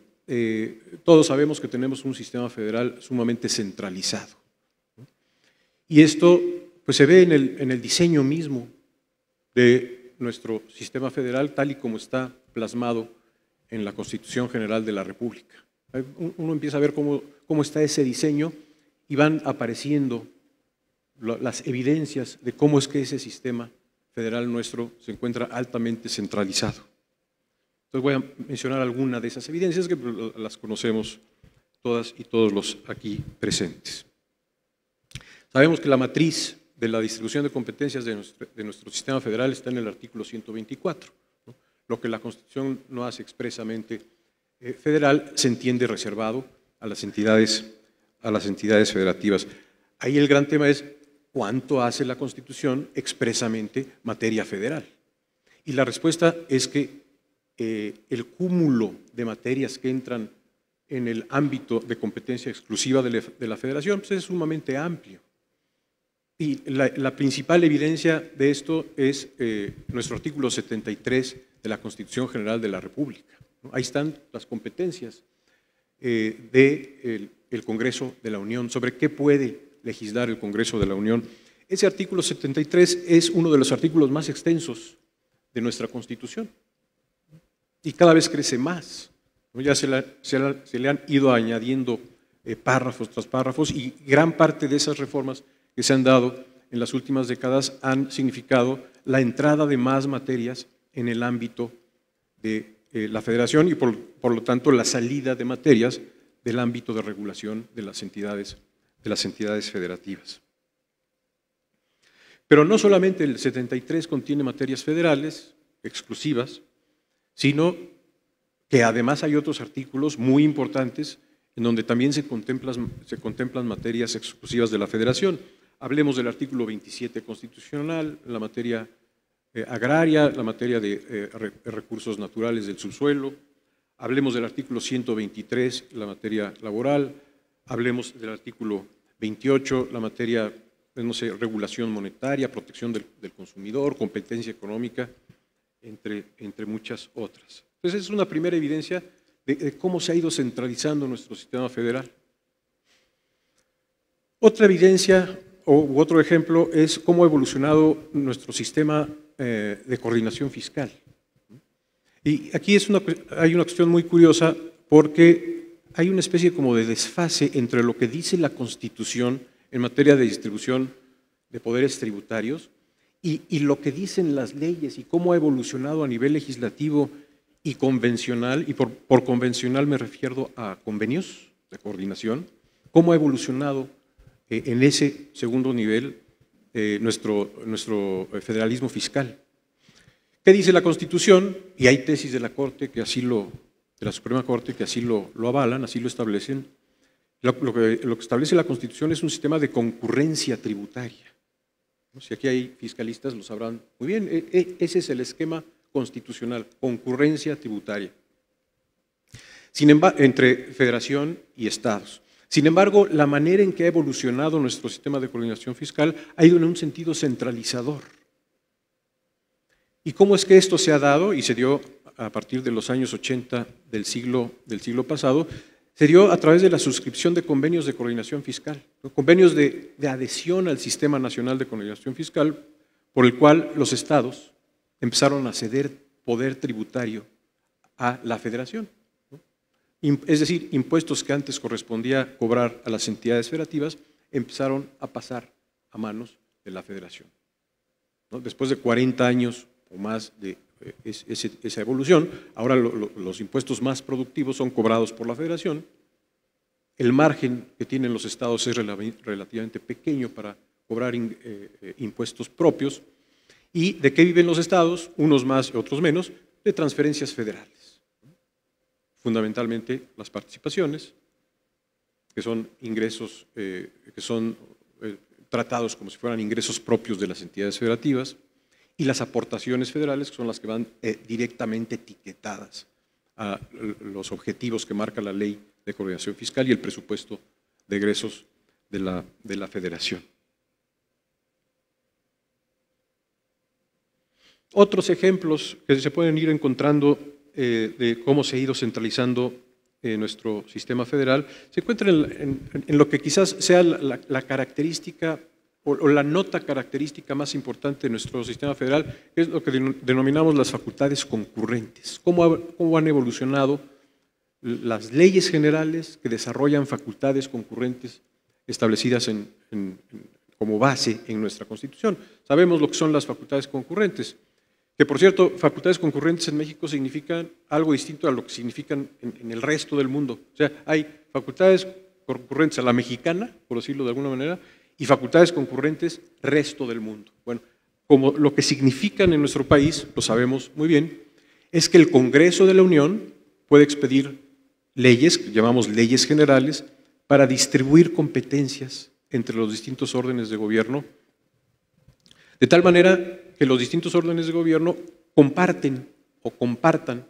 Todos sabemos que tenemos un sistema federal sumamente centralizado. Y esto pues, se ve en el diseño mismo de nuestro sistema federal, tal y como está plasmado en la Constitución General de la República. Uno empieza a ver cómo está ese diseño y van apareciendo las evidencias de cómo es que ese sistema federal nuestro se encuentra altamente centralizado. Entonces voy a mencionar algunas de esas evidencias que las conocemos todas y todos los aquí presentes. Sabemos que la matriz de la distribución de competencias de nuestro sistema federal está en el artículo 124. ¿No? Lo que la Constitución no hace expresamente federal se entiende reservado a las entidades federativas. Ahí el gran tema es cuánto hace la Constitución expresamente materia federal. Y la respuesta es que el cúmulo de materias que entran en el ámbito de competencia exclusiva de la Federación pues es sumamente amplio. Y la principal evidencia de esto es nuestro artículo 73 de la Constitución General de la República. Ahí están las competencias del Congreso de la Unión, sobre qué puede legislar el Congreso de la Unión. Ese artículo 73 es uno de los artículos más extensos de nuestra Constitución y cada vez crece más. Ya se le han ido añadiendo párrafos tras párrafos y gran parte de esas reformas que se han dado en las últimas décadas han significado la entrada de más materias en el ámbito de la Federación y por lo tanto la salida de materias del ámbito de regulación de las entidades federativas. Pero no solamente el 73 contiene materias federales exclusivas, sino que además hay otros artículos muy importantes en donde también se contemplan materias exclusivas de la Federación. Hablemos del artículo 27 constitucional, la materia agraria, la materia de recursos naturales del subsuelo. Hablemos del artículo 123, la materia laboral. Hablemos del artículo 28, la materia, no sé, regulación monetaria, protección del consumidor, competencia económica, entre muchas otras. Entonces, es una primera evidencia de cómo se ha ido centralizando nuestro sistema federal. Otra evidencia u otro ejemplo es cómo ha evolucionado nuestro sistema de coordinación fiscal. Y aquí hay una cuestión muy curiosa porque hay una especie como de desfase entre lo que dice la Constitución en materia de distribución de poderes tributarios y lo que dicen las leyes y cómo ha evolucionado a nivel legislativo y convencional, y por convencional me refiero a convenios de coordinación, cómo ha evolucionado en ese segundo nivel nuestro federalismo fiscal. ¿Qué dice la Constitución? Y hay tesis de la Corte que así de la Suprema Corte que así lo avalan, así lo establecen. Lo que establece la Constitución es un sistema de concurrencia tributaria. Si aquí hay fiscalistas lo sabrán muy bien, ese es el esquema constitucional, concurrencia tributaria, entre federación y estados. Sin embargo, la manera en que ha evolucionado nuestro sistema de coordinación fiscal ha ido en un sentido centralizador. ¿Y cómo es que esto se ha dado? Y se dio a partir de los años 80 del siglo pasado, se dio a través de la suscripción de convenios de coordinación fiscal, ¿no? Convenios de adhesión al Sistema Nacional de Coordinación Fiscal, por el cual los estados empezaron a ceder poder tributario a la Federación, ¿no? Es decir, impuestos que antes correspondía cobrar a las entidades federativas empezaron a pasar a manos de la Federación, ¿no? Después de 40 años o más de esa evolución, ahora los impuestos más productivos son cobrados por la Federación, el margen que tienen los estados es relativamente pequeño para cobrar impuestos propios. ¿Y de qué viven los estados? Unos más y otros menos, de transferencias federales. Fundamentalmente las participaciones, que son ingresos, que son tratados como si fueran ingresos propios de las entidades federativas, y las aportaciones federales, que son las que van directamente etiquetadas a los objetivos que marca la Ley de Coordinación Fiscal y el presupuesto de egresos de la Federación. Otros ejemplos que se pueden ir encontrando de cómo se ha ido centralizando nuestro sistema federal se encuentran en lo que quizás sea la característica o la nota característica más importante de nuestro sistema federal es lo que denominamos las facultades concurrentes. ¿Cómo han evolucionado las leyes generales que desarrollan facultades concurrentes establecidas como base en nuestra Constitución? Sabemos lo que son las facultades concurrentes, que por cierto, facultades concurrentes en México significan algo distinto a lo que significan en el resto del mundo. O sea, hay facultades concurrentes a la mexicana, por decirlo de alguna manera, y facultades concurrentes resto del mundo. Bueno, como lo que significan en nuestro país, lo sabemos muy bien, es que el Congreso de la Unión puede expedir leyes, que llamamos leyes generales, para distribuir competencias entre los distintos órdenes de gobierno, de tal manera que los distintos órdenes de gobierno comparten o compartan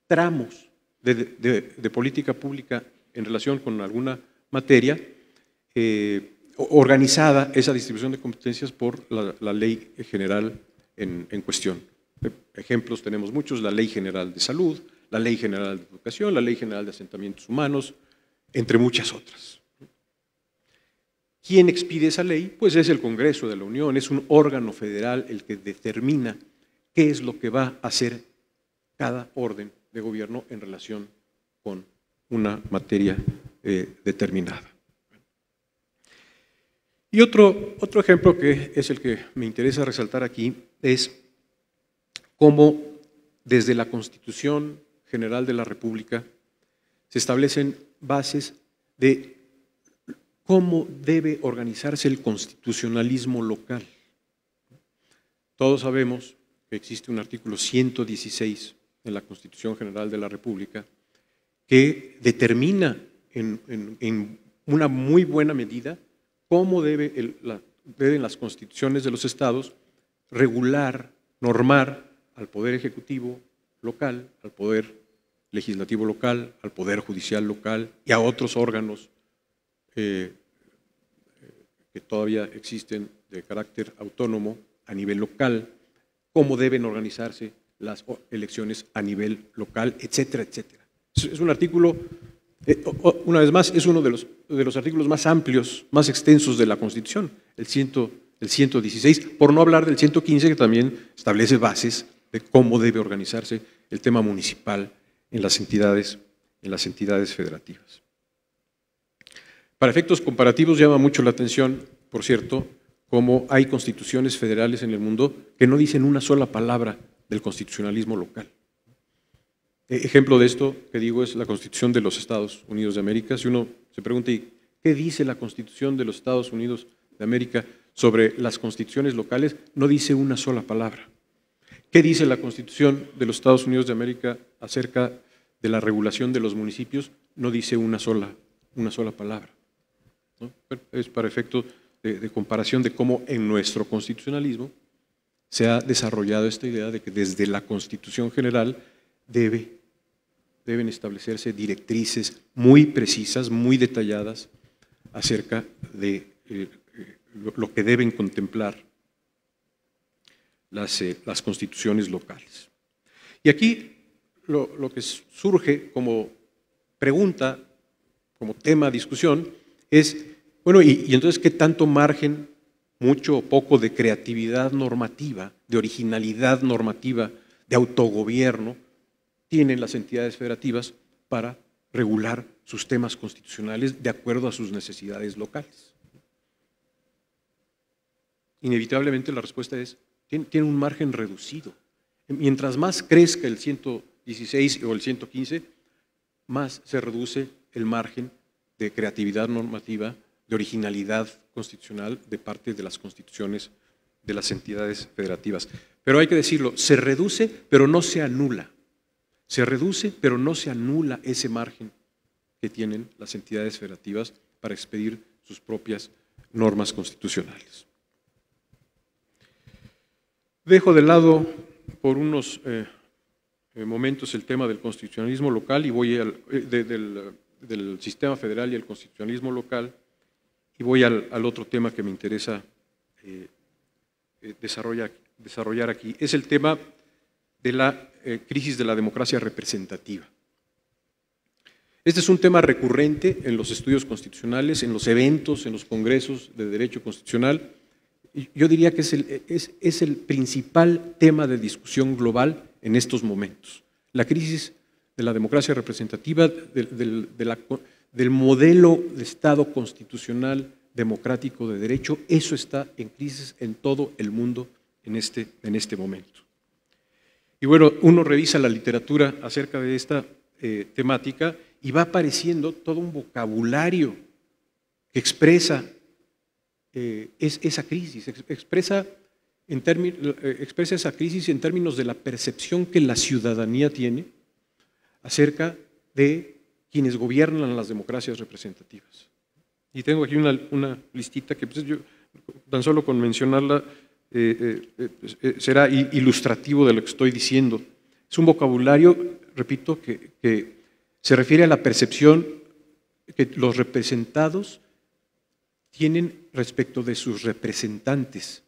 tramos de política pública en relación con alguna materia, organizada esa distribución de competencias por la ley general en cuestión. Ejemplos tenemos muchos: la Ley General de Salud, la Ley General de Educación, la Ley General de Asentamientos Humanos, entre muchas otras. ¿Quién expide esa ley? Pues es el Congreso de la Unión, es un órgano federal el que determina qué es lo que va a hacer cada orden de gobierno en relación con una materia determinada. Y otro ejemplo, que es el que me interesa resaltar aquí, es cómo desde la Constitución General de la República se establecen bases de cómo debe organizarse el constitucionalismo local. Todos sabemos que existe un artículo 116 en la Constitución General de la República que determina en una muy buena medida cómo deben las constituciones de los estados regular, normar al Poder Ejecutivo local, al Poder Legislativo local, al Poder Judicial local y a otros órganos que todavía existen de carácter autónomo a nivel local, cómo deben organizarse las elecciones a nivel local, etcétera, etcétera. Es un artículo, una vez más, es uno de los artículos más amplios, más extensos de la Constitución, el 116, por no hablar del 115, que también establece bases de cómo debe organizarse el tema municipal en las entidades federativas. Para efectos comparativos llama mucho la atención, por cierto, cómo hay constituciones federales en el mundo que no dicen una sola palabra del constitucionalismo local. Ejemplo de esto que digo es la Constitución de los Estados Unidos de América. Si uno se pregunta, ¿qué dice la Constitución de los Estados Unidos de América sobre las constituciones locales? No dice una sola palabra. ¿Qué dice la Constitución de los Estados Unidos de América acerca de la regulación de los municipios? No dice una sola palabra, ¿no? Es para efectos de comparación de cómo en nuestro constitucionalismo se ha desarrollado esta idea de que desde la Constitución General deben establecerse directrices muy precisas, muy detalladas acerca de lo que deben contemplar las constituciones locales. Y aquí lo que surge como pregunta, como tema de discusión, es, bueno, ¿y entonces qué tanto margen, mucho o poco, de creatividad normativa, de originalidad normativa, de autogobierno tienen las entidades federativas para regular sus temas constitucionales de acuerdo a sus necesidades locales? Inevitablemente la respuesta es, tiene un margen reducido. Mientras más crezca el 116 o el 115, más se reduce el margen de creatividad normativa, de originalidad constitucional de parte de las constituciones de las entidades federativas. Pero hay que decirlo, se reduce pero no se anula. Se reduce pero no se anula ese margen que tienen las entidades federativas para expedir sus propias normas constitucionales. Dejo de lado por unos momentos el tema del constitucionalismo local y voy del sistema federal y el constitucionalismo local, y voy al otro tema que me interesa desarrollar aquí. Es el tema de la crisis de la democracia representativa. Este es un tema recurrente en los estudios constitucionales, en los eventos, en los congresos de derecho constitucional. yo diría que es el principal tema de discusión global en estos momentos. La crisis de la democracia representativa, del modelo de Estado constitucional democrático de derecho, eso está en crisis en todo el mundo en este momento. Y bueno, uno revisa la literatura acerca de esta temática y va apareciendo todo un vocabulario que expresa esa crisis, expresa esa crisis en términos de la percepción que la ciudadanía tiene acerca de quienes gobiernan las democracias representativas. Y tengo aquí una listita que pues, yo, tan solo con mencionarla será ilustrativo de lo que estoy diciendo. Es un vocabulario, repito, que se refiere a la percepción que los representados tienen respecto de sus representantes,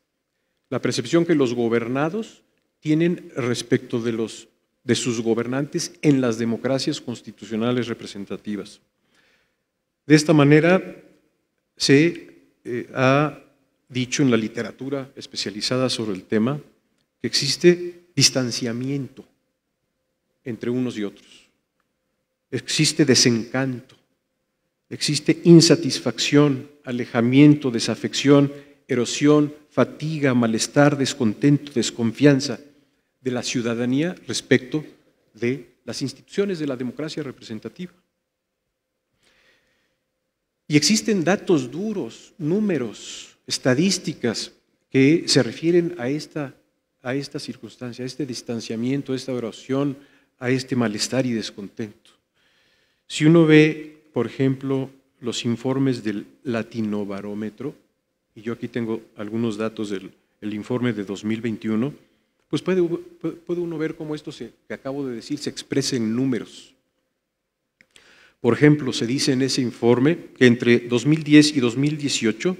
la percepción que los gobernados tienen respecto de sus gobernantes en las democracias constitucionales representativas. De esta manera se ha dicho en la literatura especializada sobre el tema que existe distanciamiento entre unos y otros, existe desencanto, existe insatisfacción, alejamiento, desafección, erosión, fatiga, malestar, descontento, desconfianza de la ciudadanía respecto de las instituciones de la democracia representativa. Y existen datos duros, números, estadísticas que se refieren a esta circunstancia, a este distanciamiento, a esta erosión, a este malestar y descontento. Si uno ve, por ejemplo, los informes del Latinobarómetro, y yo aquí tengo algunos datos del informe de 2021, pues puede uno ver cómo esto que acabo de decir se expresa en números. Por ejemplo, se dice en ese informe que entre 2010 y 2018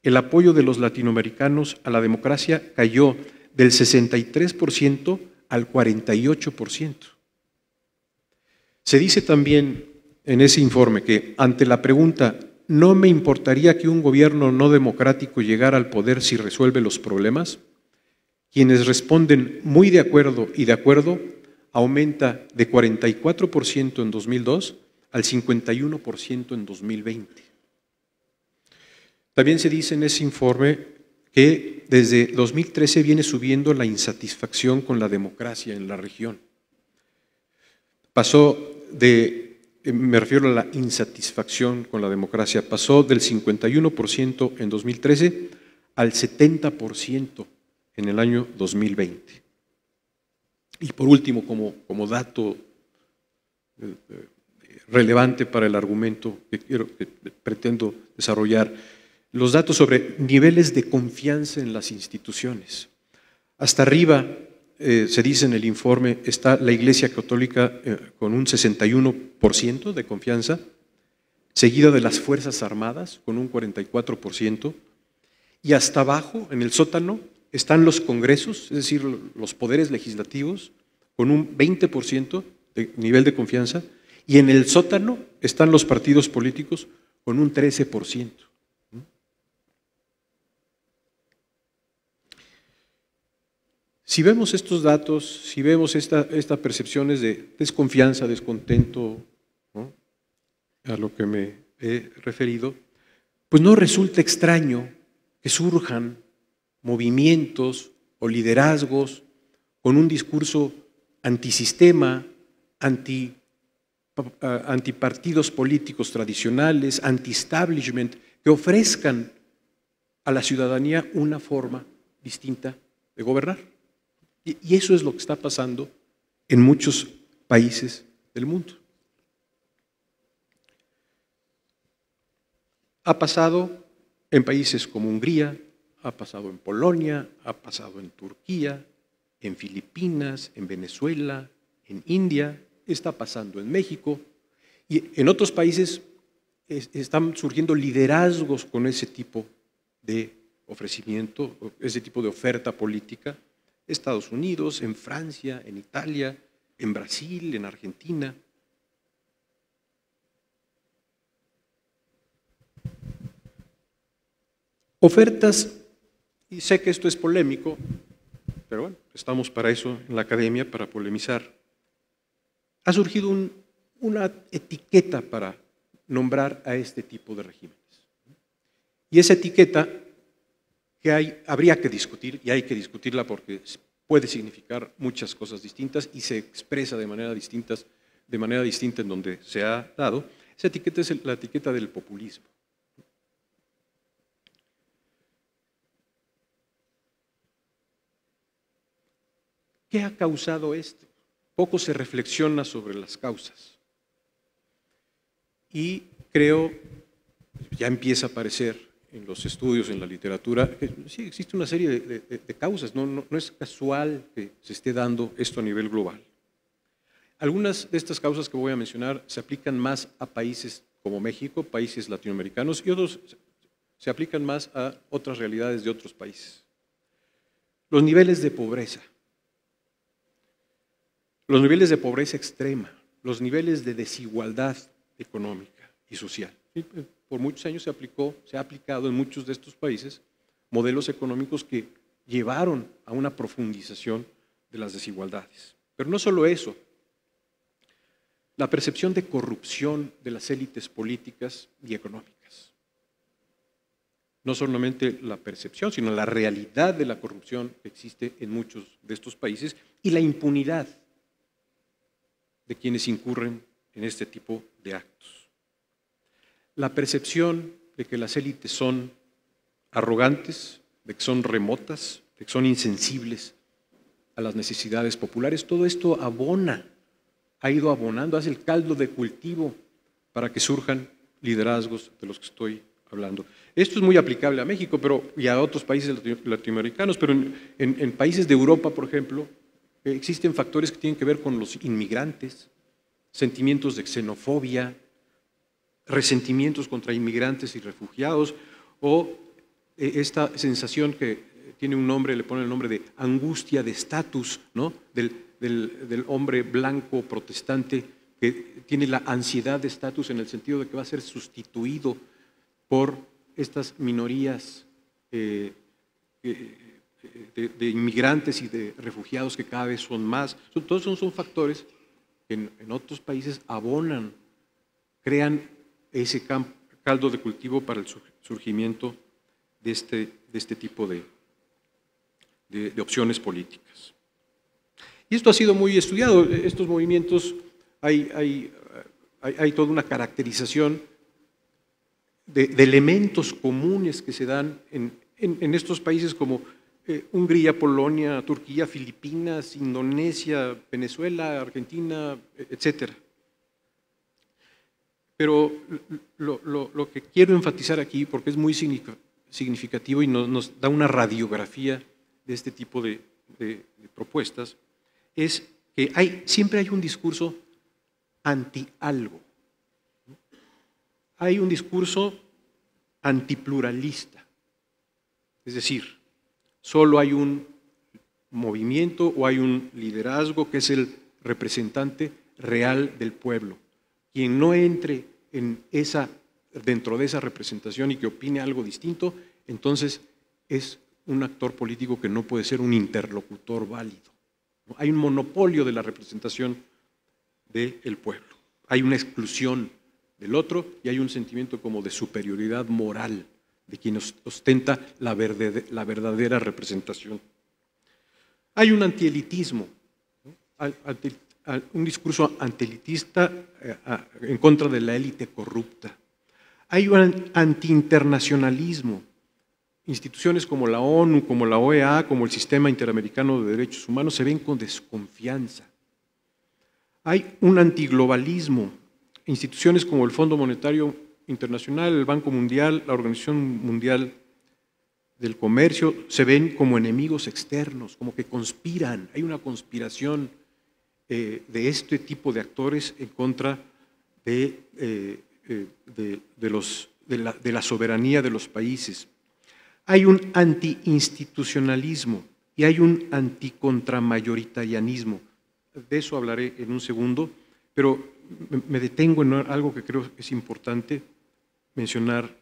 el apoyo de los latinoamericanos a la democracia cayó del 63% al 48%. Se dice también en ese informe que ante la pregunta ¿no me importaría que un gobierno no democrático llegara al poder si resuelve los problemas?, quienes responden muy de acuerdo y de acuerdo aumenta de 44% en 2002 al 51% en 2020. También se dice en ese informe que desde 2013 viene subiendo la insatisfacción con la democracia en la región. Me refiero a la insatisfacción con la democracia, pasó del 51% en 2013 al 70% en el año 2020. Y por último, como dato relevante para el argumento que pretendo desarrollar, los datos sobre niveles de confianza en las instituciones. Hasta arriba, se dice en el informe, está la Iglesia Católica con un 61% de confianza, seguida de las Fuerzas Armadas con un 44%, y hasta abajo, en el sótano, están los congresos, es decir, los poderes legislativos, con un 20% de nivel de confianza, y en el sótano están los partidos políticos con un 13%. Si vemos estos datos, si vemos estas percepciones de desconfianza, descontento, ¿no?, a lo que me he referido, pues no resulta extraño que surjan movimientos o liderazgos con un discurso antisistema, antipartidos políticos tradicionales, anti-establishment, que ofrezcan a la ciudadanía una forma distinta de gobernar. Y eso es lo que está pasando en muchos países del mundo. Ha pasado en países como Hungría, ha pasado en Polonia, ha pasado en Turquía, en Filipinas, en Venezuela, en India, está pasando en México y en otros países están surgiendo liderazgos con ese tipo de ofrecimiento, ese tipo de oferta política. Estados Unidos, en Francia, en Italia, en Brasil, en Argentina. Ofertas Y sé que esto es polémico, pero bueno, estamos para eso en la academia, para polemizar. Ha surgido una etiqueta para nombrar a este tipo de regímenes. Y esa etiqueta que habría que discutir, y hay que discutirla porque puede significar muchas cosas distintas y se expresa de manera distinta en donde se ha dado. Esa etiqueta es la etiqueta del populismo. ¿Qué ha causado esto? Poco se reflexiona sobre las causas. Y creo, ya empieza a aparecer en los estudios, en la literatura, que sí existe una serie de causas, no es casual que se esté dando esto a nivel global. Algunas de estas causas que voy a mencionar se aplican más a países como México, países latinoamericanos, y otros se aplican más a otras realidades de otros países. Los niveles de pobreza. Los niveles de pobreza extrema, los niveles de desigualdad económica y social. Por muchos años se ha aplicado en muchos de estos países modelos económicos que llevaron a una profundización de las desigualdades. Pero no solo eso, la percepción de corrupción de las élites políticas y económicas. No solamente la percepción, sino la realidad de la corrupción que existe en muchos de estos países y la impunidad de quienes incurren en este tipo de actos. La percepción de que las élites son arrogantes, de que son remotas, de que son insensibles a las necesidades populares, todo esto ha ido abonando, hace el caldo de cultivo para que surjan liderazgos de los que estoy hablando. Esto es muy aplicable a México y a otros países latinoamericanos, pero en países de Europa, por ejemplo, existen factores que tienen que ver con los inmigrantes, sentimientos de xenofobia, resentimientos contra inmigrantes y refugiados, o esta sensación que tiene un nombre, le ponen el nombre de angustia de estatus, ¿no? del hombre blanco protestante que tiene la ansiedad de estatus en el sentido de que va a ser sustituido por estas minorías de inmigrantes y de refugiados que cada vez son más. Todos son factores que en otros países abonan, crean ese caldo de cultivo para el surgimiento de este tipo de opciones políticas. Y esto ha sido muy estudiado. Estos movimientos, hay toda una caracterización de elementos comunes que se dan en estos países como Hungría, Polonia, Turquía, Filipinas, Indonesia, Venezuela, Argentina, etc. Pero lo que quiero enfatizar aquí, porque es muy significativo y nos da una radiografía de este tipo de propuestas, es que siempre hay un discurso anti-algo. Hay un discurso antipluralista. Es decir, solo hay un movimiento o hay un liderazgo que es el representante real del pueblo. Quien no entre dentro de esa representación y que opine algo distinto, entonces es un actor político que no puede ser un interlocutor válido. Hay un monopolio de la representación del pueblo. Hay una exclusión del otro y hay un sentimiento como de superioridad moral de quien ostenta la verdadera representación. Hay un antielitismo, un discurso antielitista en contra de la élite corrupta. Hay un antiinternacionalismo. Instituciones como la ONU, como la OEA, como el Sistema Interamericano de Derechos Humanos se ven con desconfianza. Hay un antiglobalismo. Instituciones como el Fondo Monetario Internacional, el Banco Mundial, la Organización Mundial del Comercio se ven como enemigos externos, como que conspiran. Hay una conspiración de este tipo de actores en contra de la soberanía de los países. Hay un antiinstitucionalismo y hay un anticontramayoritarianismo. De eso hablaré en un segundo, pero me detengo en algo que creo que es importante mencionar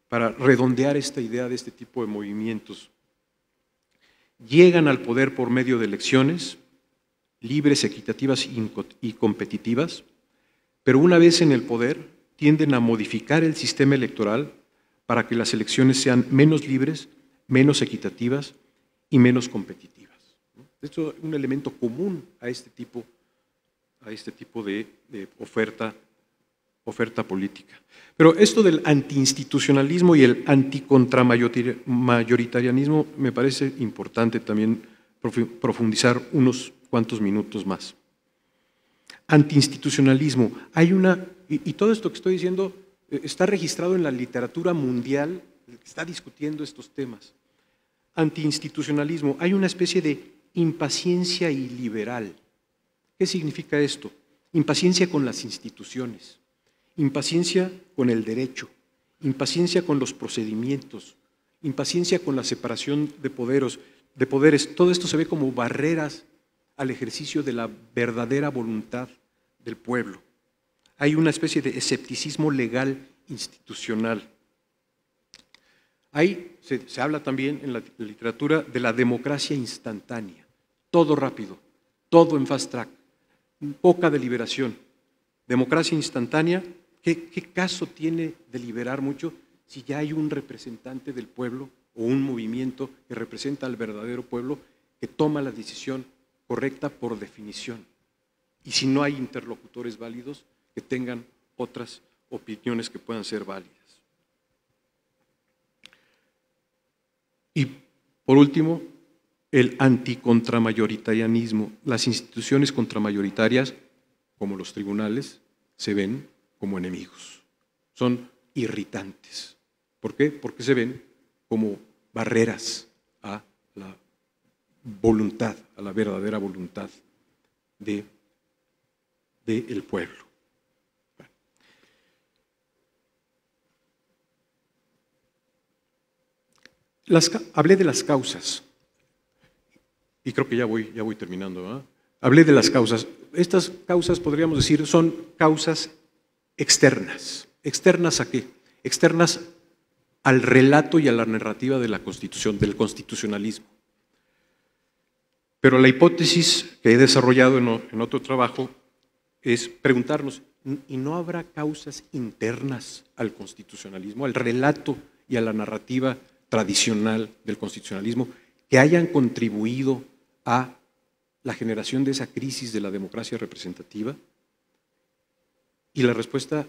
para redondear esta idea de este tipo de movimientos. Llegan al poder por medio de elecciones libres, equitativas y competitivas, pero una vez en el poder tienden a modificar el sistema electoral para que las elecciones sean menos libres, menos equitativas y menos competitivas. Esto es un elemento común a este tipo de oferta política. Pero esto del antiinstitucionalismo y el anticontramayoritarianismo me parece importante también profundizar unos cuantos minutos más. Antiinstitucionalismo. Y todo esto que estoy diciendo está registrado en la literatura mundial que está discutiendo estos temas. Antiinstitucionalismo. Hay una especie de impaciencia iliberal. ¿Qué significa esto? Impaciencia con las instituciones, impaciencia con el derecho, impaciencia con los procedimientos, impaciencia con la separación de poderes. Todo esto se ve como barreras al ejercicio de la verdadera voluntad del pueblo. Hay una especie de escepticismo legal institucional. Se habla también en la literatura de la democracia instantánea, todo rápido, todo en fast track, poca deliberación. Democracia instantánea, ¿qué caso tiene deliberar mucho si ya hay un representante del pueblo o un movimiento que representa al verdadero pueblo que toma la decisión correcta por definición? Y si no hay interlocutores válidos que tengan otras opiniones que puedan ser válidas. Y por último, el anticontramayoritarianismo. Las instituciones contramayoritarias, como los tribunales, se ven como enemigos. Son irritantes. ¿Por qué? Porque se ven como barreras a la voluntad, a la verdadera voluntad del pueblo. Hablé de las causas, y creo que ya voy terminando, ¿verdad? Hablé de las causas. Estas causas, podríamos decir, son causas externas. ¿Externas a qué? Externas al relato y a la narrativa de la Constitución, del constitucionalismo. Pero la hipótesis que he desarrollado en otro trabajo es preguntarnos, ¿y no habrá causas internas al constitucionalismo, al relato y a la narrativa tradicional del constitucionalismo que hayan contribuido a la generación de esa crisis de la democracia representativa? Y la respuesta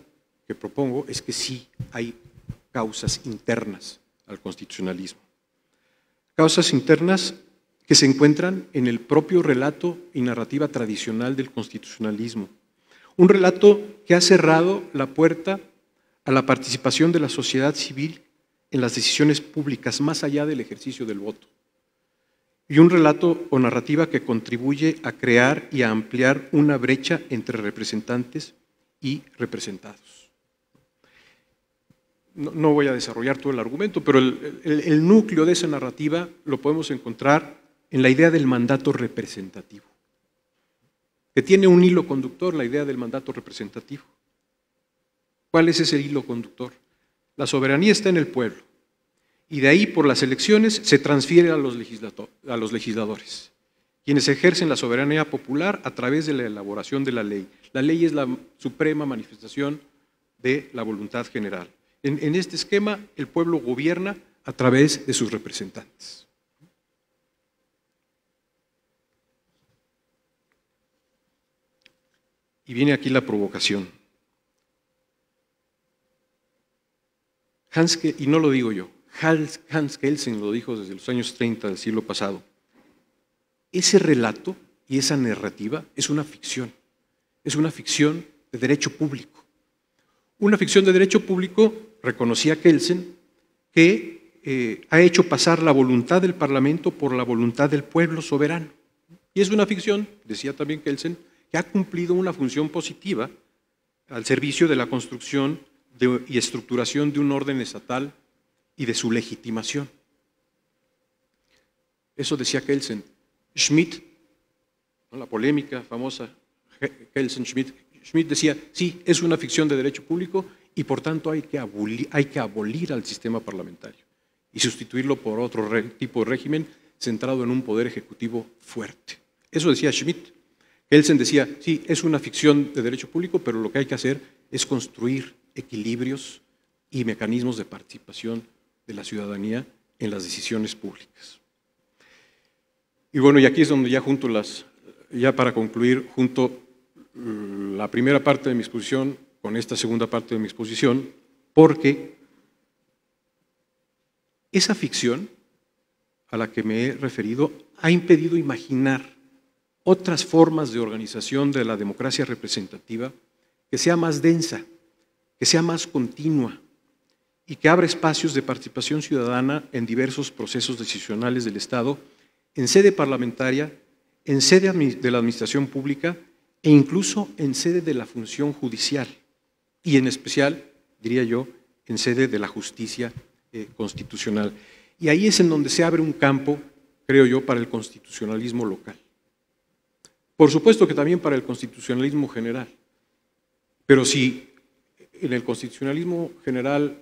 que propongo es que sí hay causas internas al constitucionalismo. Causas internas que se encuentran en el propio relato y narrativa tradicional del constitucionalismo. Un relato que ha cerrado la puerta a la participación de la sociedad civil en las decisiones públicas, más allá del ejercicio del voto. Y un relato o narrativa que contribuye a crear y a ampliar una brecha entre representantes y representados. No voy a desarrollar todo el argumento, pero el núcleo de esa narrativa lo podemos encontrar en la idea del mandato representativo, que tiene un hilo conductor, la idea del mandato representativo. ¿Cuál es ese hilo conductor? La soberanía está en el pueblo y de ahí por las elecciones se transfiere a los legisladores, quienes ejercen la soberanía popular a través de la elaboración de la ley. La ley es la suprema manifestación de la voluntad general. En este esquema, el pueblo gobierna a través de sus representantes. Y viene aquí la provocación. Y no lo digo yo, Hans Kelsen lo dijo desde los años 30 del siglo pasado. Ese relato y esa narrativa es una ficción de derecho público. Una ficción de derecho público, reconocía Kelsen, que ha hecho pasar la voluntad del Parlamento por la voluntad del pueblo soberano. Y es una ficción, decía también Kelsen, que ha cumplido una función positiva al servicio de la construcción y estructuración de un orden estatal y de su legitimación. Eso decía Kelsen. Schmitt, ¿no? La polémica famosa Kelsen-Schmitt, Schmitt decía, sí, es una ficción de derecho público y por tanto hay que abolir al sistema parlamentario y sustituirlo por otro tipo de régimen centrado en un poder ejecutivo fuerte. Eso decía Schmitt. Kelsen decía, sí, es una ficción de derecho público, pero lo que hay que hacer es construir equilibrios y mecanismos de participación de la ciudadanía en las decisiones públicas. Y bueno, y aquí es donde ya para concluir, junto la primera parte de mi exposición con esta segunda parte de mi exposición, porque esa ficción a la que me he referido ha impedido imaginar otras formas de organización de la democracia representativa que sea más densa, que sea más continua y que abra espacios de participación ciudadana en diversos procesos decisionales del Estado, en sede parlamentaria, en sede de la administración pública e incluso en sede de la función judicial y en especial, diría yo, en sede de la justicia constitucional. Y ahí es en donde se abre un campo, creo yo, para el constitucionalismo local. Por supuesto que también para el constitucionalismo general, pero si en el constitucionalismo general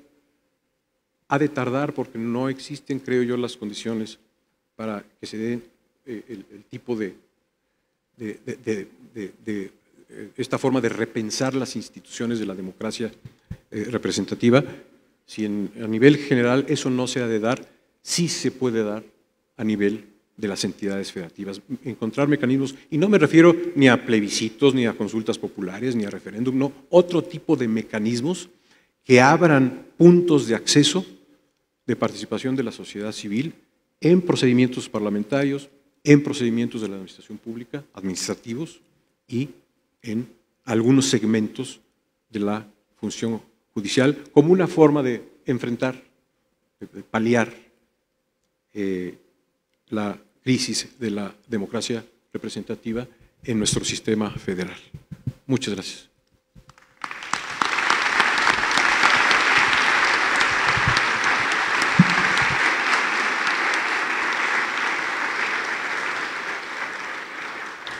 ha de tardar porque no existen, creo yo, las condiciones para que se den el tipo de esta forma de repensar las instituciones de la democracia representativa, si a nivel general eso no se ha de dar, sí se puede dar a nivel de las entidades federativas, encontrar mecanismos, y no me refiero ni a plebiscitos, ni a consultas populares, ni a referéndum, no, otro tipo de mecanismos que abran puntos de acceso de participación de la sociedad civil en procedimientos parlamentarios, en procedimientos de la administración pública, administrativos y en algunos segmentos de la función judicial, como una forma de enfrentar, de paliar la crisis de la democracia representativa en nuestro sistema federal. Muchas gracias.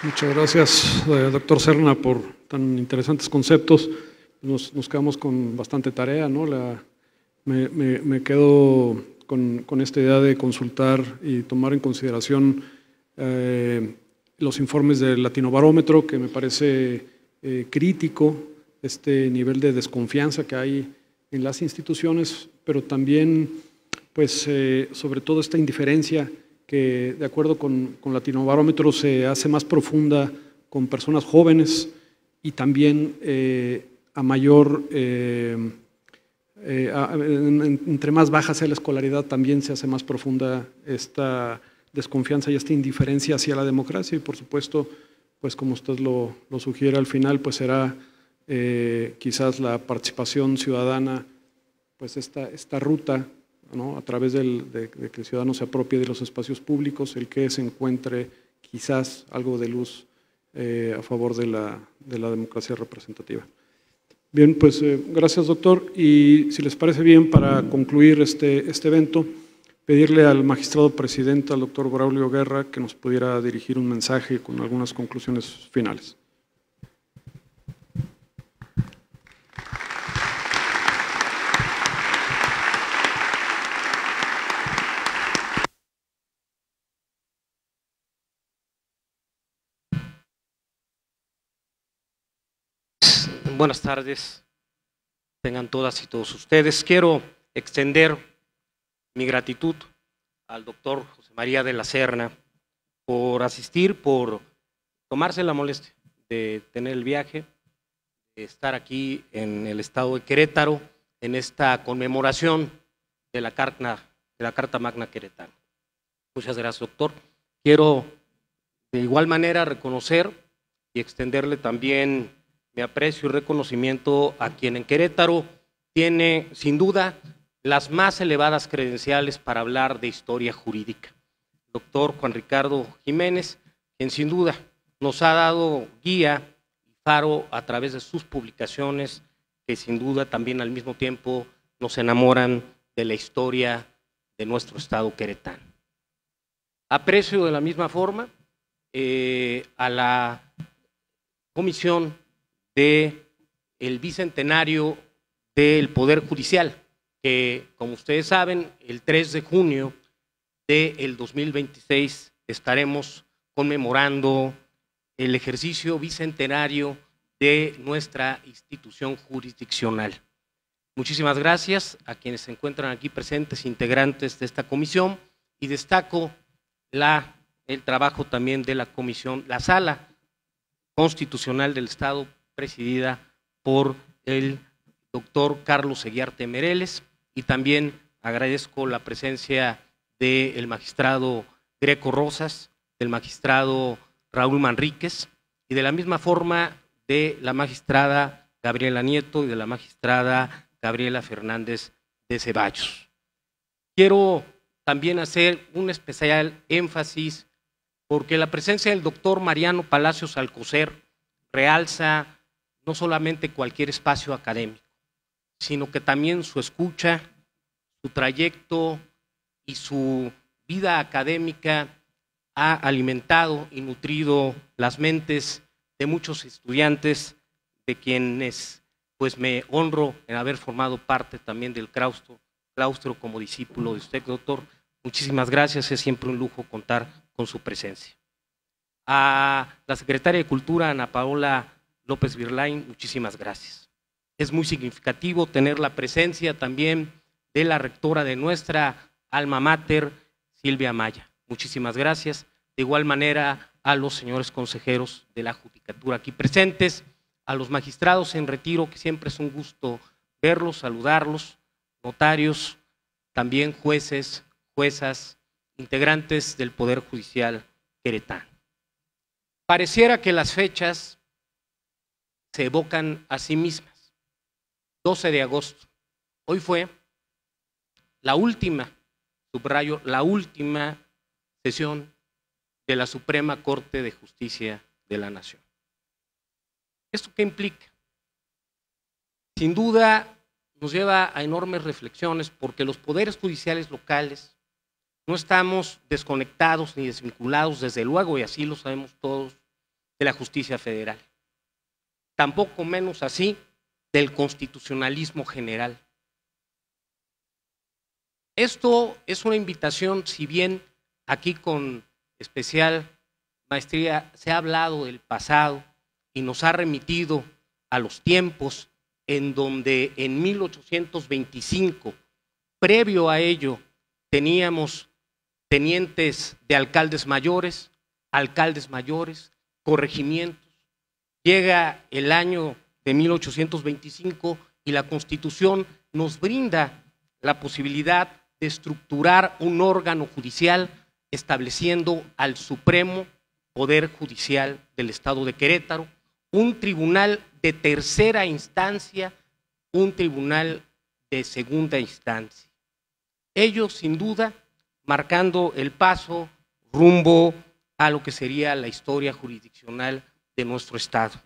Muchas gracias, doctor Serna, por tan interesantes conceptos. Nos quedamos con bastante tarea, ¿no? Me quedo con esta idea de consultar y tomar en consideración los informes del Latinobarómetro, que me parece crítico, este nivel de desconfianza que hay en las instituciones, pero también, pues, sobre todo esta indiferencia que, de acuerdo con Latinobarómetro, se hace más profunda con personas jóvenes y también a mayor, entre más baja sea la escolaridad, también se hace más profunda esta desconfianza y esta indiferencia hacia la democracia. Y por supuesto, pues como usted lo sugiere al final, pues será quizás la participación ciudadana, pues esta ruta, ¿no? A través de que el ciudadano se apropie de los espacios públicos, el que se encuentre quizás algo de luz a favor de la democracia representativa. Bien, pues gracias, doctor. Y si les parece bien, para concluir este evento, pedirle al magistrado presidente, al doctor Braulio Guerra, que nos pudiera dirigir un mensaje con algunas conclusiones finales. Buenas tardes, tengan todas y todos ustedes. Quiero extender mi gratitud al doctor José María de la Serna por asistir, por tomarse la molestia de tener el viaje, de estar aquí en el estado de Querétaro, en esta conmemoración de la Carta Magna Queretana. Muchas gracias, doctor. Quiero de igual manera reconocer y extenderle también mi aprecio y reconocimiento a quien en Querétaro tiene, sin duda, las más elevadas credenciales para hablar de historia jurídica. Doctor Juan Ricardo Jiménez, quien sin duda nos ha dado guía y faro a través de sus publicaciones, que sin duda también al mismo tiempo nos enamoran de la historia de nuestro estado queretano. Aprecio de la misma forma a la comisión del bicentenario del Poder Judicial, que como ustedes saben, el 3 de junio del 2026 estaremos conmemorando el ejercicio bicentenario de nuestra institución jurisdiccional. Muchísimas gracias a quienes se encuentran aquí presentes, integrantes de esta comisión, y destaco el trabajo también de la comisión, la Sala Constitucional del Estado, presidida por el doctor Carlos Eguiarte Mereles, y también agradezco la presencia del magistrado Greco Rosas, del magistrado Raúl Manríquez, y de la misma forma de la magistrada Gabriela Nieto y de la magistrada Gabriela Fernández de Ceballos. Quiero también hacer un especial énfasis porque la presencia del doctor Mariano Palacios Alcocer realza no solamente cualquier espacio académico, sino que también su escucha, su trayecto y su vida académica ha alimentado y nutrido las mentes de muchos estudiantes, de quienes pues me honro en haber formado parte también del claustro como discípulo de usted, doctor. Muchísimas gracias, es siempre un lujo contar con su presencia. A la secretaria de Cultura, Ana Paola López Virlain, muchísimas gracias. Es muy significativo tener la presencia también de la rectora de nuestra alma mater, Silvia Maya. Muchísimas gracias. De igual manera a los señores consejeros de la Judicatura aquí presentes, a los magistrados en retiro, que siempre es un gusto verlos, saludarlos, notarios, también jueces, juezas, integrantes del Poder Judicial queretano. Pareciera que las fechas se evocan a sí mismas. 12 de agosto. Hoy fue la última, subrayo, la última sesión de la Suprema Corte de Justicia de la Nación. ¿Esto qué implica? Sin duda nos lleva a enormes reflexiones porque los poderes judiciales locales no estamos desconectados ni desvinculados, desde luego, y así lo sabemos todos, de la justicia federal. Tampoco menos así del constitucionalismo general. Esto es una invitación, si bien aquí con especial maestría se ha hablado del pasado y nos ha remitido a los tiempos en donde en 1825, previo a ello, teníamos tenientes de alcaldes mayores, corregimientos. Llega el año de 1825 y la Constitución nos brinda la posibilidad de estructurar un órgano judicial estableciendo al Supremo Poder Judicial del Estado de Querétaro, un tribunal de tercera instancia, un tribunal de segunda instancia. Ello, sin duda, marcando el paso rumbo a lo que sería la historia jurisdiccional de nuestro Estado.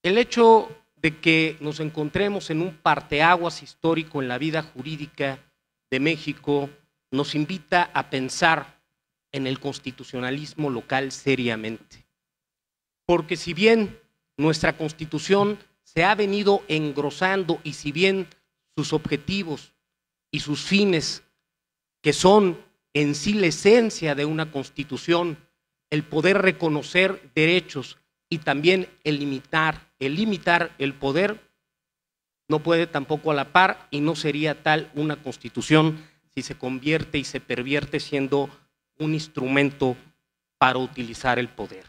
El hecho de que nos encontremos en un parteaguas histórico en la vida jurídica de México nos invita a pensar en el constitucionalismo local seriamente. Porque si bien nuestra Constitución se ha venido engrosando y si bien sus objetivos y sus fines, que son en sí la esencia de una Constitución, el poder reconocer derechos y también el limitar el poder, no puede tampoco a la par y no sería tal una Constitución si se convierte y se pervierte siendo un instrumento para utilizar el poder.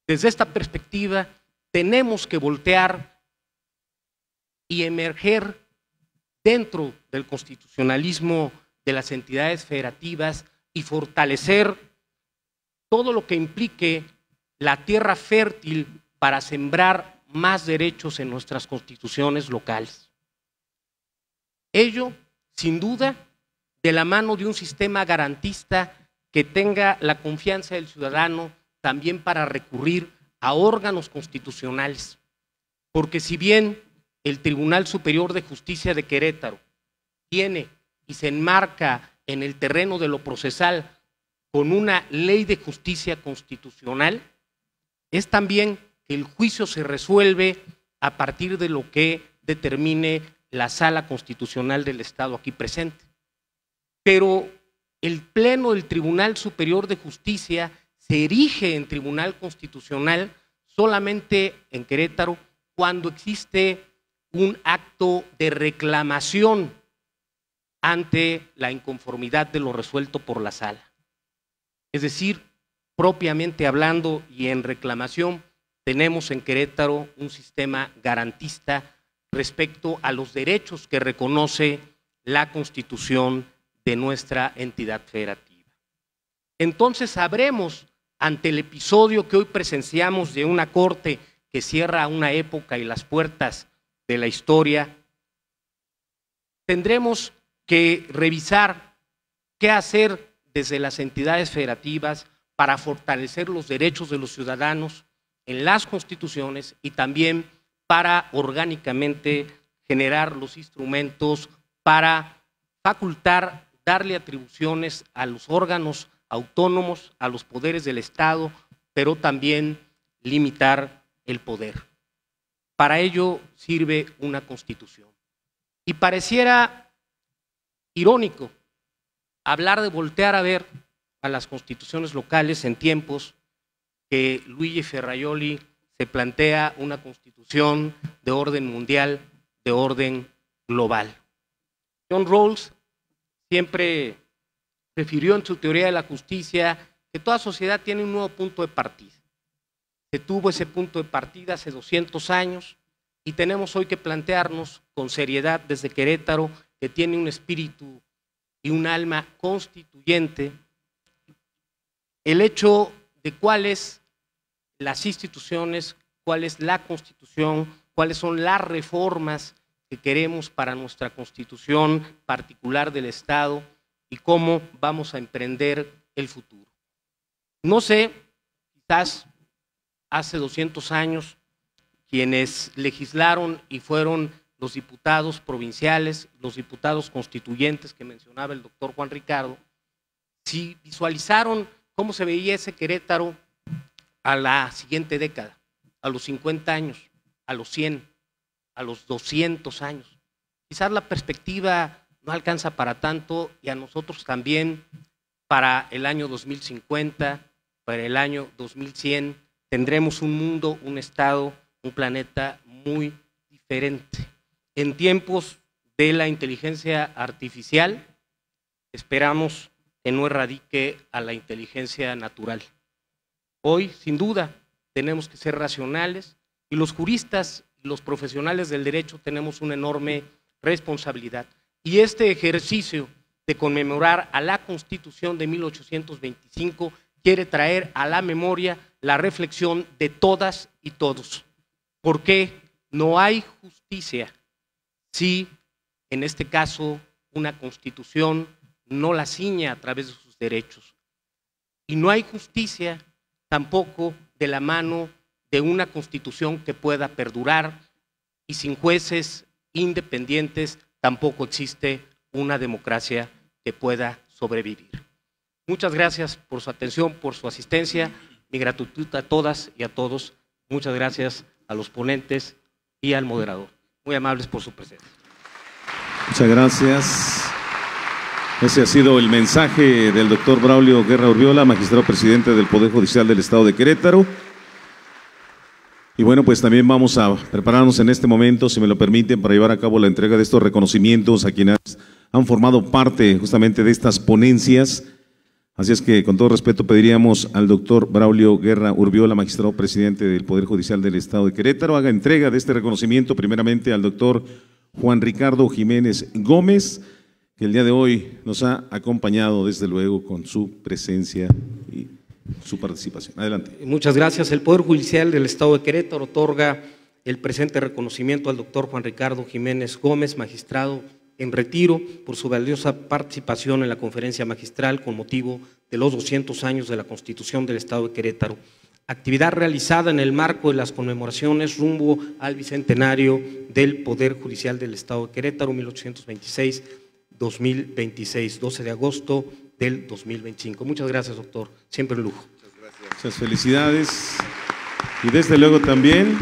Desde esta perspectiva tenemos que voltear y emerger dentro del constitucionalismo de las entidades federativas y fortalecer todo lo que implique la tierra fértil para sembrar más derechos en nuestras constituciones locales. Ello, sin duda, de la mano de un sistema garantista que tenga la confianza del ciudadano también para recurrir a órganos constitucionales. Porque si bien el Tribunal Superior de Justicia de Querétaro tiene y se enmarca en el terreno de lo procesal con una ley de justicia constitucional, es también que el juicio se resuelve a partir de lo que determine la Sala Constitucional del Estado aquí presente. Pero el Pleno del Tribunal Superior de Justicia se erige en Tribunal Constitucional solamente en Querétaro cuando existe un acto de reclamación ante la inconformidad de lo resuelto por la Sala. Es decir, propiamente hablando y en reclamación, tenemos en Querétaro un sistema garantista respecto a los derechos que reconoce la Constitución de nuestra entidad federativa. Entonces sabremos, ante el episodio que hoy presenciamos de una corte que cierra una época y las puertas de la historia, tendremos que revisar qué hacer desde las entidades federativas para fortalecer los derechos de los ciudadanos en las constituciones y también para orgánicamente generar los instrumentos para facultar, darle atribuciones a los órganos autónomos, a los poderes del Estado, pero también limitar el poder. Para ello sirve una Constitución. Y pareciera irónico hablar de voltear a ver a las constituciones locales en tiempos que Luigi Ferrajoli se plantea una constitución de orden mundial, de orden global. John Rawls siempre refirió en su teoría de la justicia que toda sociedad tiene un nuevo punto de partida. Se tuvo ese punto de partida hace 200 años y tenemos hoy que plantearnos con seriedad desde Querétaro, que tiene un espíritu y un alma constituyente, el hecho de cuáles las instituciones, cuál es la Constitución, cuáles son las reformas que queremos para nuestra Constitución particular del Estado y cómo vamos a emprender el futuro. No sé, quizás hace 200 años quienes legislaron y fueron los diputados provinciales, los diputados constituyentes que mencionaba el doctor Juan Ricardo, si visualizaron cómo se veía ese Querétaro a la siguiente década, a los 50 años, a los 100, a los 200 años. Quizás la perspectiva no alcanza para tanto y a nosotros también para el año 2050, para el año 2100, tendremos un mundo, un estado, un planeta muy diferente. En tiempos de la inteligencia artificial, esperamos que no erradique a la inteligencia natural. Hoy, sin duda, tenemos que ser racionales y los juristas y los profesionales del derecho tenemos una enorme responsabilidad. Y este ejercicio de conmemorar a la Constitución de 1825 quiere traer a la memoria la reflexión de todas y todos. ¿Por qué no hay justicia si, en este caso, una Constitución no la ciñe a través de sus derechos? Y no hay justicia tampoco de la mano de una Constitución que pueda perdurar, y sin jueces independientes tampoco existe una democracia que pueda sobrevivir. Muchas gracias por su atención, por su asistencia. Mi gratitud a todas y a todos. Muchas gracias a los ponentes y al moderador. Muy amables por su presencia. Muchas gracias. Ese ha sido el mensaje del doctor Braulio Guerra Urbiola, magistrado presidente del Poder Judicial del Estado de Querétaro. Y bueno, pues también vamos a prepararnos en este momento, si me lo permiten, para llevar a cabo la entrega de estos reconocimientos a quienes han formado parte justamente de estas ponencias. Así es que, con todo respeto, pediríamos al doctor Braulio Guerra Urbiola, magistrado presidente del Poder Judicial del Estado de Querétaro, haga entrega de este reconocimiento primeramente al doctor Juan Ricardo Jiménez Gómez, que el día de hoy nos ha acompañado desde luego con su presencia y su participación. Adelante. Muchas gracias. El Poder Judicial del Estado de Querétaro otorga el presente reconocimiento al doctor Juan Ricardo Jiménez Gómez, magistrado en retiro, por su valiosa participación en la conferencia magistral con motivo de los 200 años de la Constitución del Estado de Querétaro. Actividad realizada en el marco de las conmemoraciones rumbo al bicentenario del Poder Judicial del Estado de Querétaro, 1826-2026, 12 de agosto del 2025. Muchas gracias, doctor. Siempre un lujo. Muchas gracias. Muchas felicidades. Y desde luego también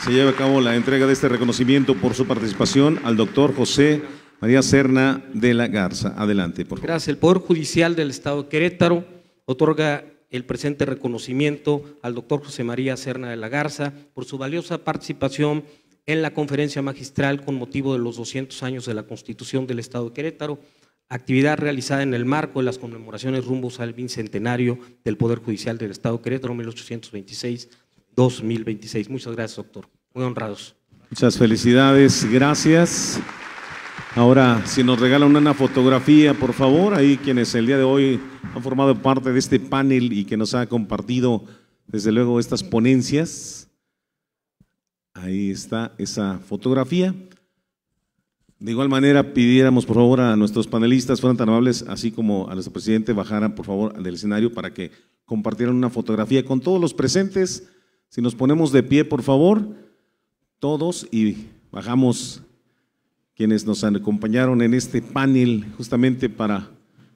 se lleve a cabo la entrega de este reconocimiento por su participación al doctor José María Serna de la Garza. Adelante, por favor. Gracias. El Poder Judicial del Estado de Querétaro otorga el presente reconocimiento al doctor José María Serna de la Garza por su valiosa participación en la conferencia magistral con motivo de los 200 años de la Constitución del Estado de Querétaro, actividad realizada en el marco de las conmemoraciones rumbos al bicentenario del Poder Judicial del Estado de Querétaro 1826-2026. Muchas gracias, doctor. Muy honrados. Muchas felicidades, gracias. Ahora, si nos regalan una fotografía, por favor, ahí quienes el día de hoy han formado parte de este panel y que nos ha compartido, desde luego, estas ponencias. Ahí está esa fotografía. De igual manera, pidiéramos por favor a nuestros panelistas, fueran tan amables, así como a nuestro presidente, bajaran por favor del escenario para que compartieran una fotografía con todos los presentes. Si nos ponemos de pie, por favor, todos, y bajamos quienes nos acompañaron en este panel justamente para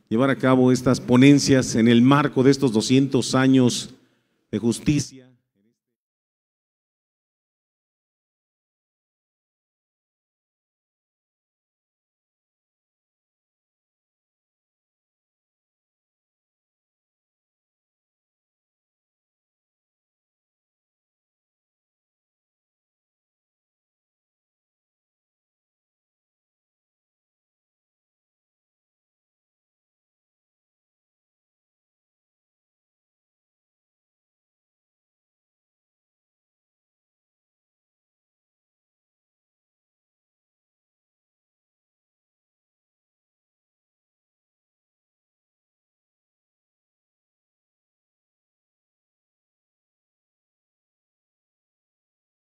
llevar a cabo estas ponencias en el marco de estos 200 años de justicia.